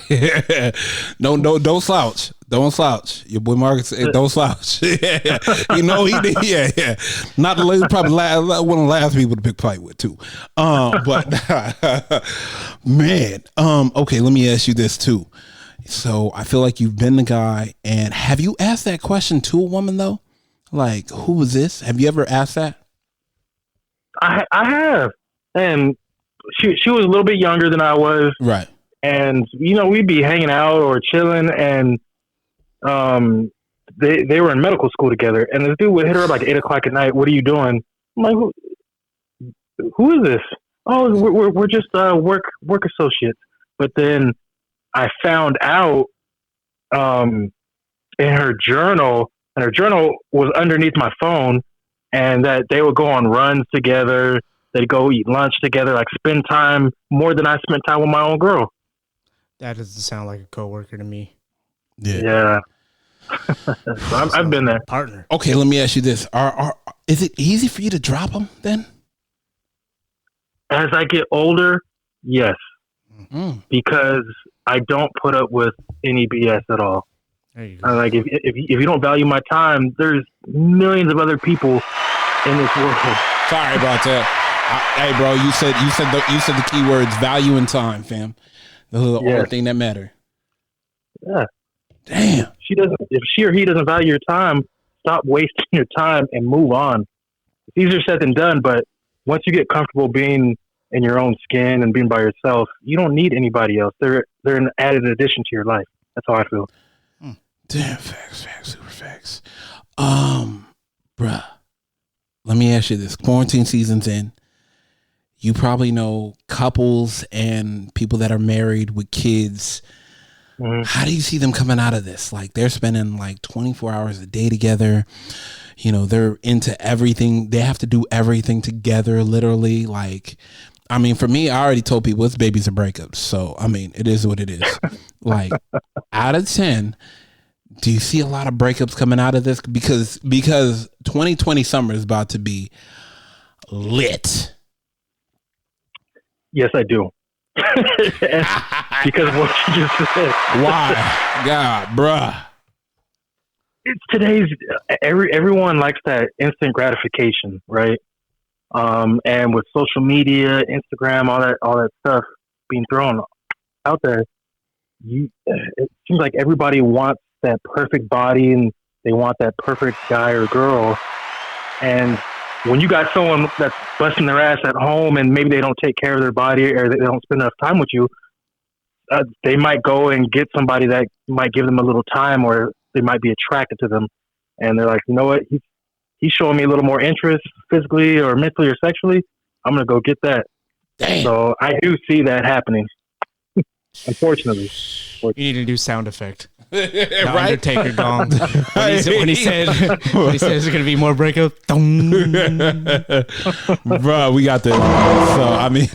Don't slouch. Don't slouch. Your boy Marcus, don't slouch. You know he did. Yeah. Not the lady, probably one of the last people to pick fight with too. But man, okay. Let me ask you this too. So I feel like you've been the guy, and have you asked that question to a woman though? Like, who was this? Have you ever asked that? I have, and she was a little bit younger than I was, right? And we'd be hanging out or chilling, and they were in medical school together, and this dude would hit her up like 8 o'clock at night. "What are you doing?" I'm like, who is this? "Oh, we're just work associates." But then I found out in her journal, and her journal was underneath my phone, and that they would go on runs together. They'd go eat lunch together, like spend time more than I spent time with my own girl. That doesn't sound like a coworker to me. Yeah. I've been there. Partner. Okay, let me ask you this: is it easy for you to drop them then? As I get older, yes, because I don't put up with any BS at all. There you go. Like if you don't value my time, there's millions of other people in this world. Sorry about that. Hey, bro, you said the key words: value and time, fam. Those are the only thing that matter. Yeah. Damn. If she or he doesn't value your time, stop wasting your time and move on. It's easier said than done, but once you get comfortable being in your own skin and being by yourself, you don't need anybody else. They're an added addition to your life. That's how I feel. Damn, facts, super facts. Bruh, let me ask you this. Quarantine season's in. You probably know couples and people that are married with kids. Mm-hmm. How do you see them coming out of this? Like, they're spending like 24 hours a day together. They're into everything. They have to do everything together, literally. Like, I mean, for me, I already told people it's babies or breakups. So, I mean, it is what it is. Like, out of 10, do you see a lot of breakups coming out of this? Because 2020 summer is about to be lit. Yes, I do. Because of what you just said. Why? God, bruh. It's today's everyone likes that instant gratification, right? And with social media, Instagram, all that stuff being thrown out there, it seems like everybody wants that perfect body and they want that perfect guy or girl. And when you got someone that's busting their ass at home and maybe they don't take care of their body or they don't spend enough time with you, they might go and get somebody that might give them a little time, or they might be attracted to them. And they're like, you know what? He's showing me a little more interest physically or mentally or sexually. I'm going to go get that. Damn. So I do see that happening. Unfortunately. You need a new sound effect. The Right? Undertaker gong. When he said there's going to be more breakup. Bro, we got that. So, I mean,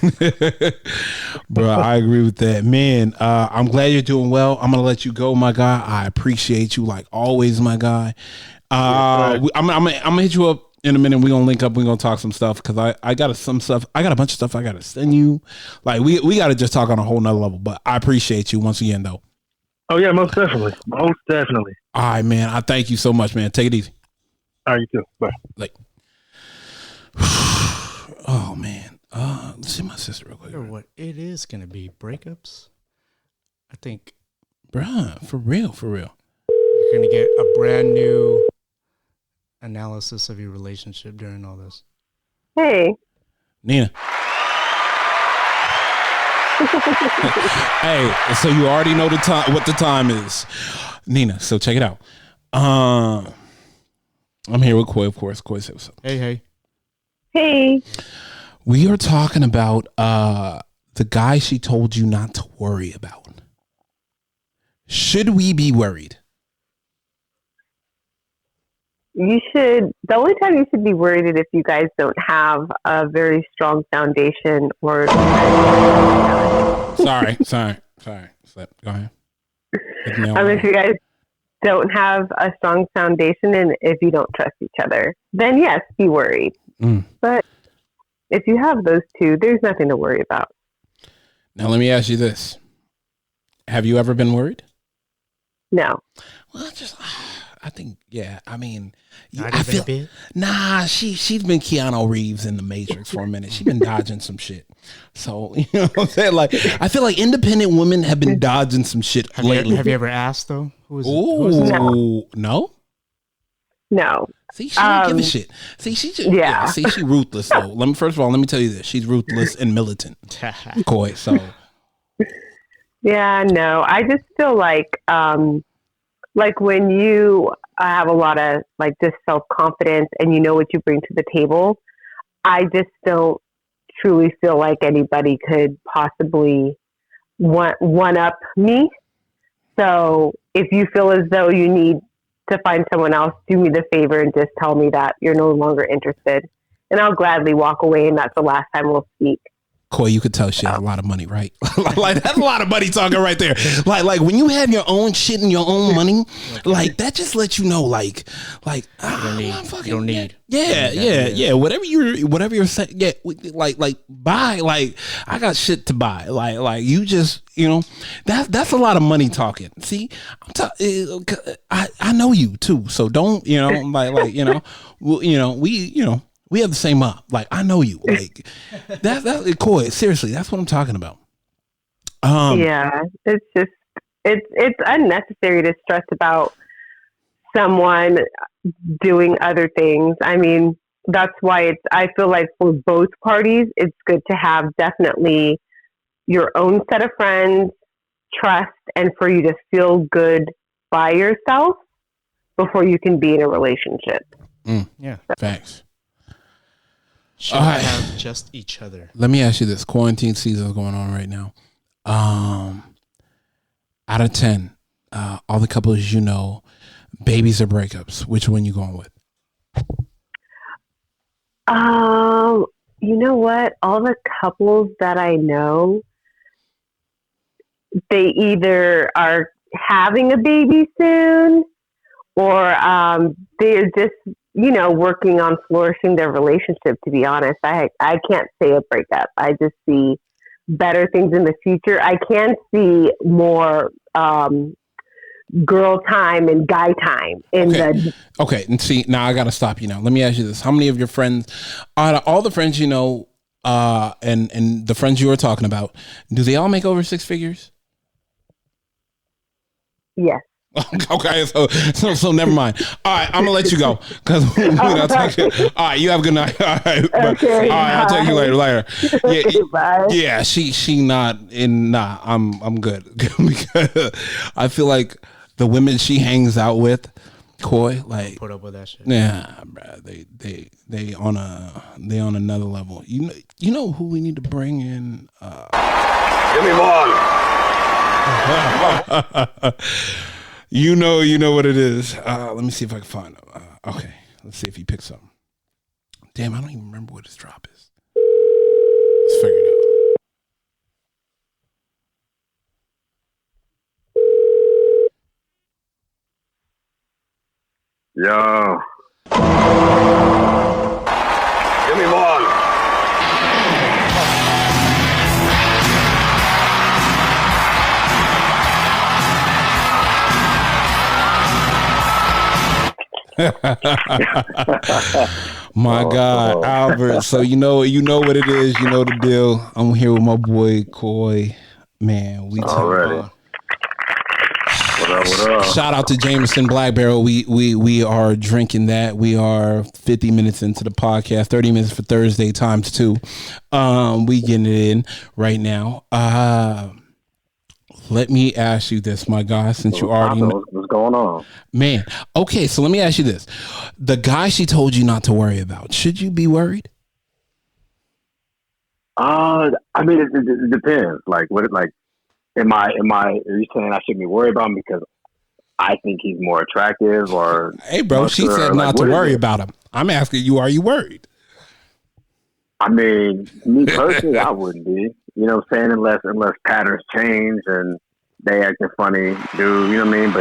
bro, I agree with that. Man, I'm glad you're doing well. I'm going to let you go, my guy. I appreciate you like always, my guy. I'm gonna hit you up in a minute. We're gonna link up. We're gonna talk some stuff because I got some stuff. I got a bunch of stuff I gotta send you. Like we gotta just talk on a whole nother level. But I appreciate you once again, though. Oh yeah, most definitely, most definitely. All right, man. I thank you so much, man. Take it easy. All right, you too. Bye. Like, oh man. Let's see my sister real quick. What it is gonna be breakups. I think, bruh, for real. You're gonna get a brand new analysis of your relationship during all this. Hey. Nina. Hey, so you already know the time, what the time is. Nina, so check it out. I'm here with Koi, of course. Koi, say what's up. Hey. Hey. We are talking about the guy she told you not to worry about. Should we be worried? You should. The only time you should be worried is if you guys don't have a very strong foundation or. Sorry. Go ahead. If you guys don't have a strong foundation and if you don't trust each other, then yes, be worried. But if you have those two, there's nothing to worry about. Now, let me ask you this. Have you ever been worried? No. Well, I think, yeah. I mean, she's been Keanu Reeves in The Matrix for a minute. She's been dodging some shit. So, you know what I'm saying? Like, I feel like independent women have been dodging some shit lately. Have you ever asked, though? Who is it? No? No. See, she don't give a shit. See, she just, yeah. See, she ruthless. So, first of all, let me tell you this. She's ruthless and militant. Koi, so. Yeah, no. I just feel like when you have a lot of like just self-confidence and you know what you bring to the table, I just don't truly feel like anybody could possibly one up me. So if you feel as though you need to find someone else, do me the favor and just tell me that you're no longer interested. And I'll gladly walk away and that's the last time we'll speak. Koi, you could tell she has a lot of money, right? Like that's a lot of money talking right there. Like when you have your own shit and your own money, like that just lets you know, like you don't need. Yeah. Whatever you're saying, yeah. Like buy. Like I got shit to buy. Like you just, you know, that's a lot of money talking. See, I know you too, so don't, you know, like you know, we have the same up. Like I know you. Like that's Koi. Seriously, that's what I'm talking about. Yeah, it's just it's unnecessary to stress about someone doing other things. I mean, that's why I feel like for both parties, it's good to have definitely your own set of friends, trust, and for you to feel good by yourself before you can be in a relationship. Yeah, facts. Should have just each other. Let me ask you this: quarantine season is going on right now. Out of 10, all the couples you know, babies or breakups, which one you going with? You know what? All the couples that I know, they either are having a baby soon, or they're just, you know, working on flourishing their relationship. To be honest, I can't say a breakup. I just see better things in the future. I can see more girl time and guy time Okay, and see, now I gotta stop you now. Let me ask you this: how many of your friends, out of all the friends you know, and the friends you were talking about, do they all make over 6 figures? Yes. Okay, so never mind. All right, I'm gonna let you go because we're not talking. All right, you have a good night. All right, okay, all right, I'll take you later. Yeah, bye. Yeah, she not in. Nah, I'm good because I feel like the women she hangs out with, Koi, like put up with that shit. Yeah, bro, they on another level. You know who we need to bring in? Give me more. You know what it is. Let me see if I can find him. Okay, let's see if he picks up. Damn, I don't even remember what his drop is. Let's figure it out. Yo. Give me one. My God, Albert. So you know what it is. You know the deal. I'm here with my boy Coy. Man, we already. What up? Shout out to Jameson Black Barrel. We are drinking that. We are 50 minutes into the podcast. 30 minutes for Thursday times 2. We getting it in right now. Let me ask you this, my guy, since you already know what's going on. Man, okay, so let me ask you this. The guy she told you not to worry about, should you be worried? I mean, it depends. Like, what? Like, are you saying I shouldn't be worried about him because I think he's more attractive, or? Hey, bro, she said not to worry about him. I'm asking you, are you worried? I mean, me personally, I wouldn't be. You know what I'm saying? Unless patterns change and they acting funny, dude. You know what I mean?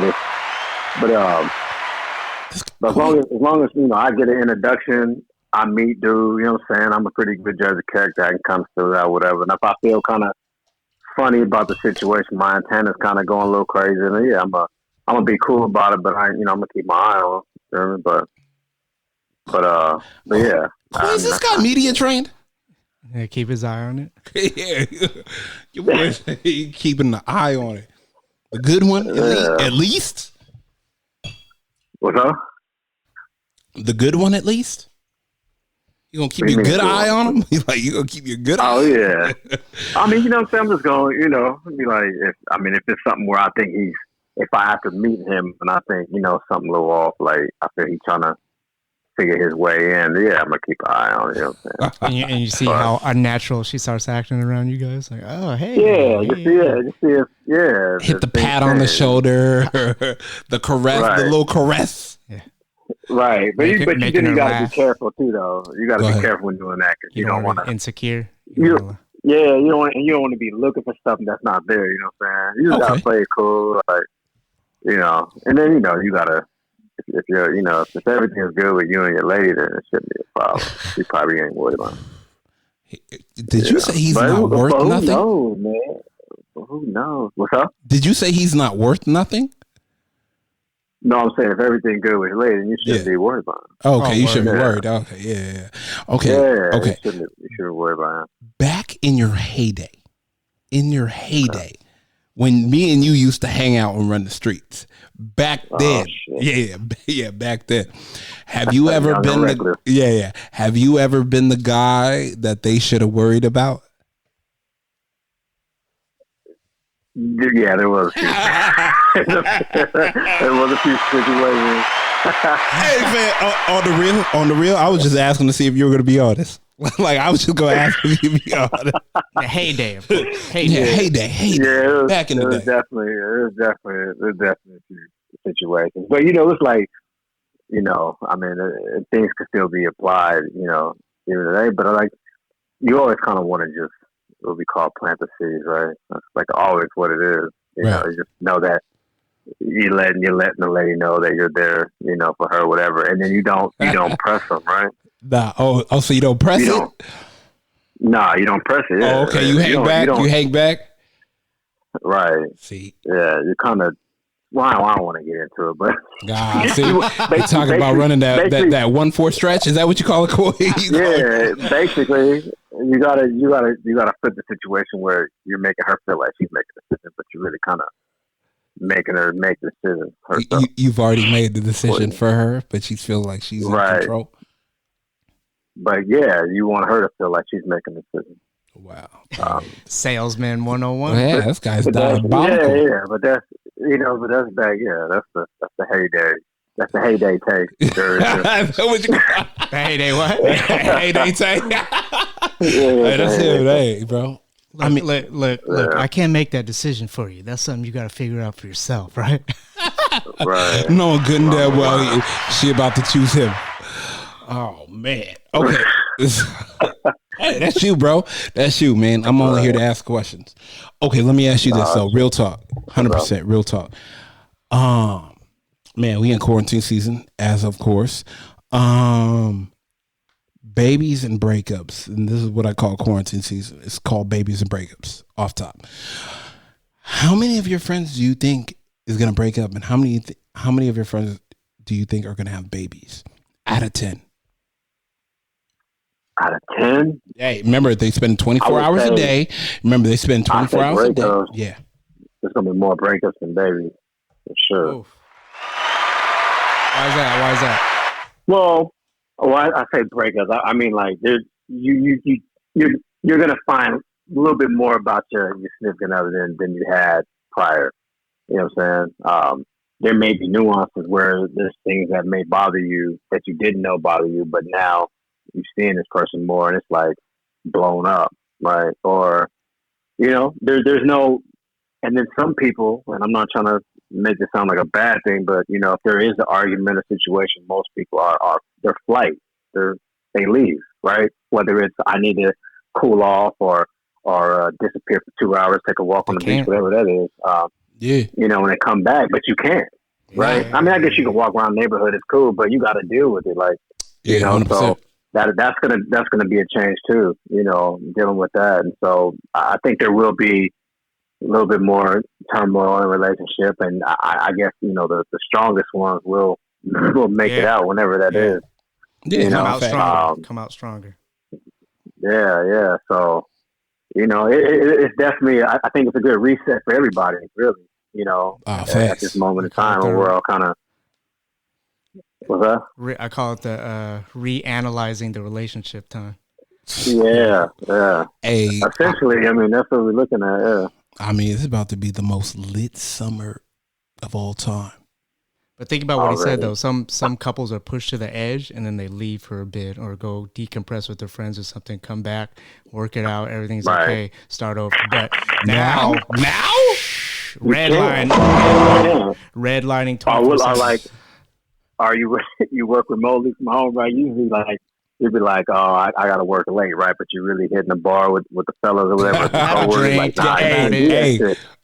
But as long as you know, I get an introduction, I meet dude. You know what I'm saying? I'm a pretty good judge of character. I can come through that, whatever. And if I feel kind of funny about the situation, my antenna's kind of going a little crazy, and yeah, I'm gonna be cool about it. But I'm gonna keep my eye on. You know what I mean? But yeah. Is this guy media trained? Yeah, keep his eye on it. Yeah, your boy keeping the eye on it. A good one, at least. What's up? The good one, at least. You gonna keep your good eye on him? You gonna keep your good eye? Oh yeah. I mean, you know what I'm saying? I'm just going, be like, if it's something where I think if I have to meet him and I think something a little off, like I feel he's trying to figure his way in, yeah, I'm gonna keep an eye on it. You know what I'm saying? and you see how unnatural she starts acting around you guys, like, oh hey, just see if hit the pat on the shoulder, the caress, right. The little caress, right. But you gotta be careful too, though. You gotta be careful when doing that because you don't want to insecure. You don't want to be looking for something that's not there. You know what I'm saying? You just gotta play it cool, like and then you gotta. If you're, if everything's good with you and your lady, then it shouldn't be a problem. She probably ain't worried about it. Did you say he's not worth nothing? Who knows, man? Who knows? What's up? Did you say he's not worth nothing? No, I'm saying if everything's good with your lady, then you shouldn't be worried about it. Okay, you shouldn't be worried. Okay, yeah. Okay, okay. You shouldn't worry about it. Back in your heyday, when me and you used to hang out and run the streets. Back then, back then. Have you ever been Have you ever been the guy that they should have worried about? Yeah, there was. There was a few situations. Hey man, on the real, I was just asking to see if you were going to be honest. Like I was just going to ask if you would be honest. The heyday, of course. Heyday. Yeah, back in the day. It was definitely a few situations. But it's like, I mean, things could still be applied, even today. But like, you always kind of want to just what we call plant the seeds, right? That's like always what it is. You just know that you're letting the lady know that you're there, for her, whatever, and then you don't press them, right? Nah. Oh, so you don't press it? Nah, you don't press it. Yeah. Oh, okay. You hang back. You hang back. Right. See. Yeah, you kind of. Well, I don't want to get into it, but see, they talking about running that 1-4 stretch. Is that what you call it, Coy? Yeah, basically, you gotta flip the situation where you're making her feel like she's making a decision, but you're really kind of making her make the decision herself. You've already made the decision for her, but she feels like she's in control. But yeah, you want her to feel like she's making the decision. Wow. Salesman 101. Yeah, this guy's diabolical. Yeah, but that's back. Yeah, that's the heyday. That's the heyday take. The heyday what? Heyday take. Hey, that's him, hey, bro. Look. I can't make that decision for you. That's something you got to figure out for yourself, right? Right. No, good and damn well, she about to choose him. Oh man. Okay. Hey, that's you, bro. That's you, man. I'm only here to ask questions. Okay, let me ask you this though. Real talk. 100% real talk. Man, we in quarantine season, as of course. Babies and breakups, and this is what I call quarantine season. It's called babies and breakups. Off top, how many of your friends do you think is gonna break up, and how many of your friends do you think are gonna have babies? Out of 10. Out of 10? Hey, remember they spend 24 hours a day. Remember they spend 24 hours a day. Yeah, there's gonna be more breakups than babies for sure. Oof. Why is that? Well, I say breakups. I mean, like, you're gonna find a little bit more about your significant other than you had prior. You know what I'm saying? There may be nuances where there's things that may bother you that you didn't know bother you, but now you're seeing this person more, and it's like blown up, right? Or there's no. And then some people, and I'm not trying to make it sound like a bad thing, but if there is an argument or situation, most people are they're flight. They leave, right? Whether it's I need to cool off or disappear for 2 hours, take a walk on the beach, whatever that is. When they come back, but you can't, right? I mean, I guess you can walk around the neighborhood, it's cool, but you got to deal with it, like 100%. So that's gonna be a change too, dealing with that, and so I think there will be a little bit more turmoil in a relationship, and I guess the strongest ones will make it out whenever that is. Yeah, come out stronger. Yeah. So it's definitely. I think it's a good reset for everybody, really. At this moment in time, where we're all kind of. What's that? I call it the reanalyzing the relationship time. Yeah. Hey, essentially, I mean that's what we're looking at. Yeah. I mean, it's about to be the most lit summer of all time. But think about what he said, though. Some couples are pushed to the edge, and then they leave for a bit or go decompress with their friends or something, come back, work it out, everything's okay, start over. But now, redlining 24/7. Are you work remotely from home, right? Usually, like, you'd be like, oh, I got to work late, right? But you're really hitting the bar with the fellas or whatever.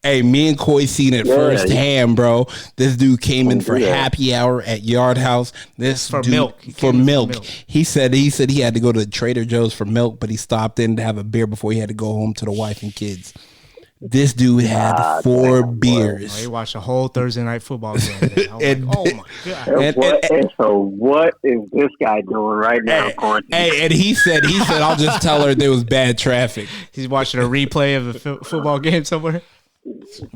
Hey, me and Coy seen it firsthand, bro. This dude came in for happy hour at Yard House. For milk. He said he had to go to Trader Joe's for milk, but he stopped in to have a beer before he had to go home to the wife and kids. This dude had 4 beers. He watched a whole Thursday night football game. Oh my god! So what is this guy doing right now? And he said, I'll just tell her there was bad traffic. He's watching a replay of a football game somewhere. Just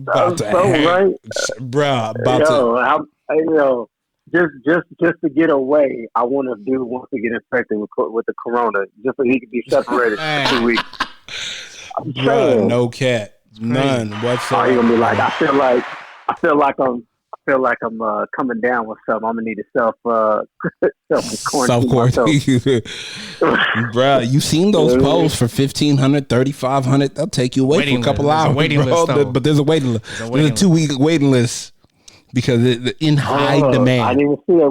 to get away, I want to do once to get infected with the corona, just so he can be separated for 2 weeks. Bruh, no cat. None whatsoever. You're gonna be like, I feel like I'm coming down with something. I'm gonna need to self quarantine. Bro, you seen those posts for $1,500, $3,500? They'll take you away for a couple hours, bro. But there's a waiting list. There's a 2-week waiting list because it's in high demand. I didn't even see that.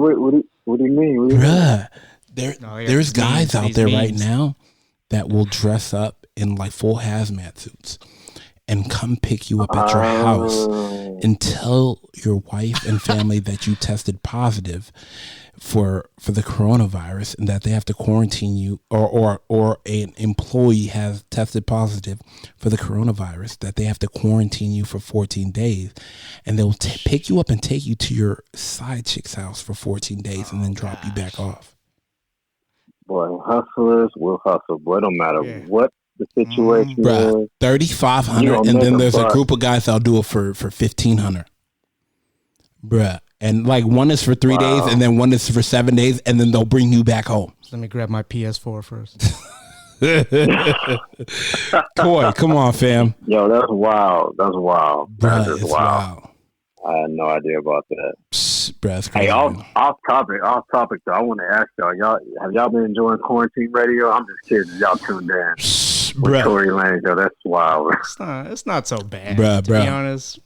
What do you mean? Bruh, there's guys out there right now that will dress up in like full hazmat suits and come pick you up at your house and tell your wife and family that you tested positive for the coronavirus and that they have to quarantine you, or an employee has tested positive for the coronavirus, that they have to quarantine you for 14 days, and they'll pick you up and take you to your side chick's house for 14 days and then drop you back off. Boy, hustlers will hustle. Boy, it don't matter what the situation is. $3,500, and then there's a group of guys that'll do it for $1,500. Bruh. And like one is for 3 days, and then one is for 7 days, and then they'll bring you back home. Let me grab my PS4 first. Coy, come on, fam. Yo, that's wild. Bruh, that is wild. I had no idea about that. Bruh, hey, off topic though. I want to ask y'all. Have y'all been enjoying quarantine radio? I'm just kidding. Y'all tuned in. With Tory Lanez, yo, that's wild. It's not so bad, to be honest.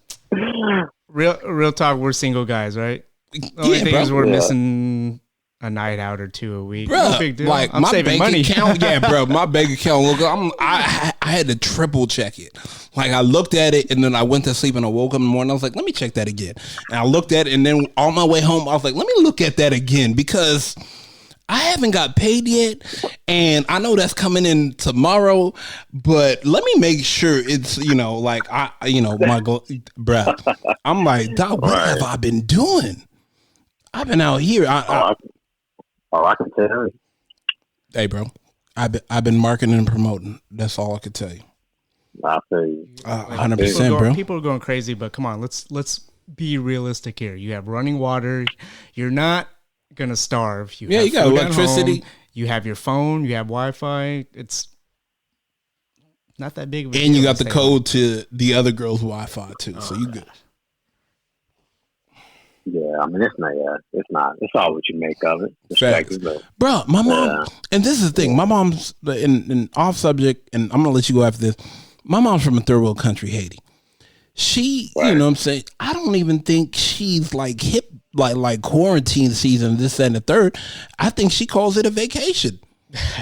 Real talk. We're single guys, right? The only thing is we're missing a night out or two a week. Bruh, no big deal. Like I'm my saving bank money. account, yeah, bro. My bank account. Look, I had to triple check it. Like I looked at it and then I went to sleep and I woke up in the morning. I was like, let me check that again. And I looked at it and then on my way home, I was like, let me look at that again because I haven't got paid yet, and I know that's coming in tomorrow. But let me make sure it's like bruh. I'm like, dog, what have I been doing? I've been out here. I can tell you. Hey, bro, I've been marketing and promoting. That's all I can tell you. I feel you. 100%, bro. People are going crazy, but come on, let's be realistic here. You have running water. You're not gonna starve. You got electricity. You have your phone. You have Wi-Fi. It's not that big of a and you got the code to the other girl's Wi-Fi too, so you good. Yeah, I mean it's not. It's all what you make of it. Bro, my mom, and this is the thing. My mom's in off subject, and I'm gonna let you go after this. My mom's from a third world country, Haiti. She, you know what I'm saying? I don't even think she's like hip, like quarantine season, this, that, and the third. I think she calls it a vacation.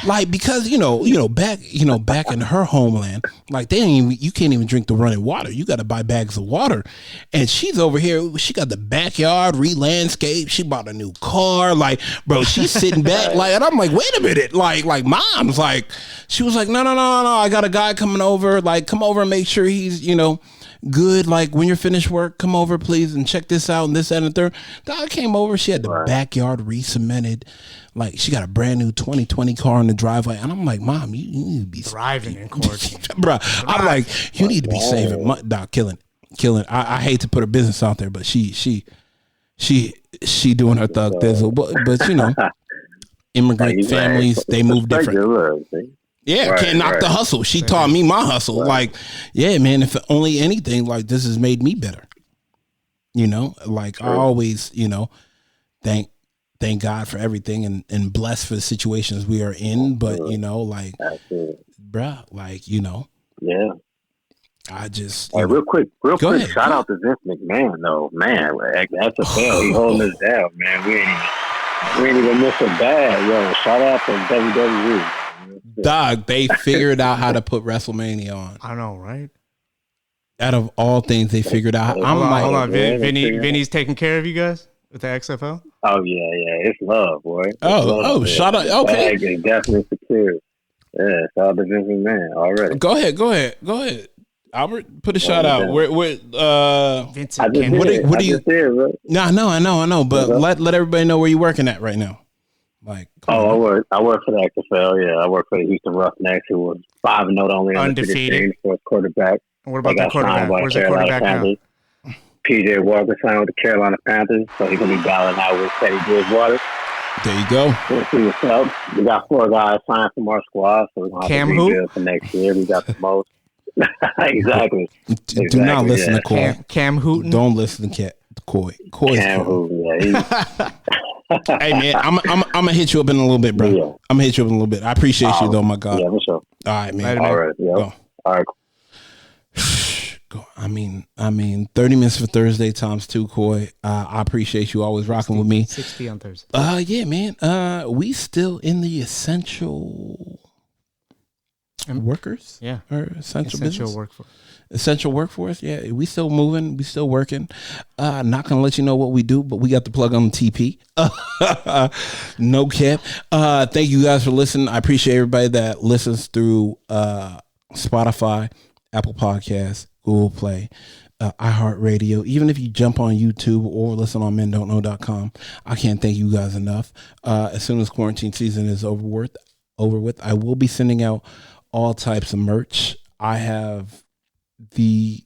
Like, because, back in her homeland, like you can't even drink the running water. You got to buy bags of water. And she's over here. She got the backyard re-landscape. She bought a new car. Like, bro, she's sitting back. Like, and I'm like, wait a minute. Like mom's like, she was like, no. I got a guy coming over. Like, come over and make sure he's, good. Like when you're finished work, come over please and check this out and this, that, and the third. Dog came over. She had the backyard re-cemented. Like she got a brand new 2020 car in the driveway, and I'm like, Mom, you need to be thriving in quarantine, bro. I'm like, you need to be saving money. Dog, killing. I hate to put her business out there, but she doing her thug thizzle. But immigrant families, they move different. Yeah, can't knock the hustle. She taught me my hustle. Right. Like, yeah, man, if only anything, like this has made me better. Like I always, thank God for everything and bless for the situations we are in. But, bruh, like, yeah. I just real quick, shout out to Vince McMahon though. Man, that's a fail. He holding us down, man. We ain't even miss a bad, yo. Shout out to WWE. Dog, they figured out how to put WrestleMania on. I know, right? Out of all things, they figured out. Hold on. Vinny's taking care of you guys with the XFL? Oh yeah, it's love, boy. Shout out. Okay, it's definitely secure. Yeah, shout out to Vince McMahon already. Go ahead. Albert, put a shout out. Where Vincent, what do you? No, I know, but let everybody know where you're working at right now. Like, I work for the XFL. Yeah, I work for the Houston Roughnecks, who was 5-0 only undefeated for quarterterback. What about the quarterback? Where's the quarterback now? PJ Walker signed with the Carolina Panthers, so he's gonna be battling out with Teddy Bridgewater. There you go. We'll see what's up. We got 4 guys signed from our squad, so we're gonna have to rebuild for next year. We got the most. Exactly. Do not listen to Coy. Cam Hooten. Don't listen to Coy. Cam Hooten. Yeah, hey man, I'm gonna hit you up in a little bit, bro. Yeah. I'm gonna hit you up in a little bit. I appreciate you though, my God. Yeah, for sure. All right, man. All right, yeah. Go. All right. Go. I mean, 30 minutes for Thursday times 2, Coy. I appreciate you always rocking with me. 60 on Thursday. Yeah, man. We still in the essential workers. Yeah. Or essential workforce. Essential workforce, yeah. We still moving, we still working. Not gonna let you know what we do, but we got the plug on the TP. No cap. Thank you guys for listening. I appreciate everybody that listens through Spotify, Apple Podcasts, Google Play, iHeartRadio. Even if you jump on YouTube or listen on mendon'tknow.com, I can't thank you guys enough. As soon as quarantine season is over with, I will be sending out all types of merch. I have the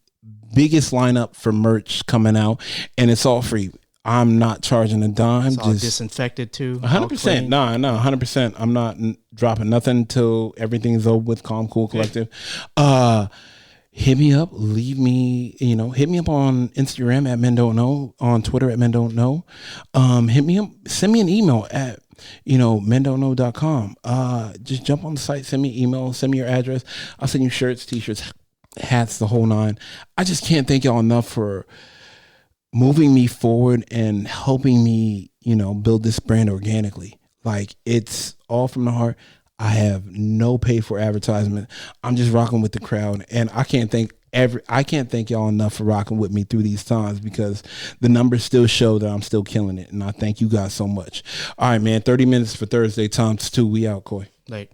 biggest lineup for merch coming out, and it's all free. I'm not charging a dime. It's all disinfected too. 100%. No, 100%. I'm not dropping nothing until everything's over with. Calm, Cool Collective. Hit me up. Hit me up on Instagram at mendon'tknow, on Twitter at mendon'tknow. Hit me up. Send me an email at mendon'tknow.com. Just jump on the site. Send me an email. Send me your address. I'll send you shirts, t-shirts, hats, the whole 9. I just can't thank y'all enough for moving me forward and helping me, build this brand organically. Like, it's all from the heart. I have no pay for advertisement. I'm just rocking with the crowd, and I can't thank y'all enough for rocking with me through these times, because the numbers still show that I'm still killing it, and I thank you guys so much. All right, man. 30 minutes for Thursday times 2. We out, Coy. Like.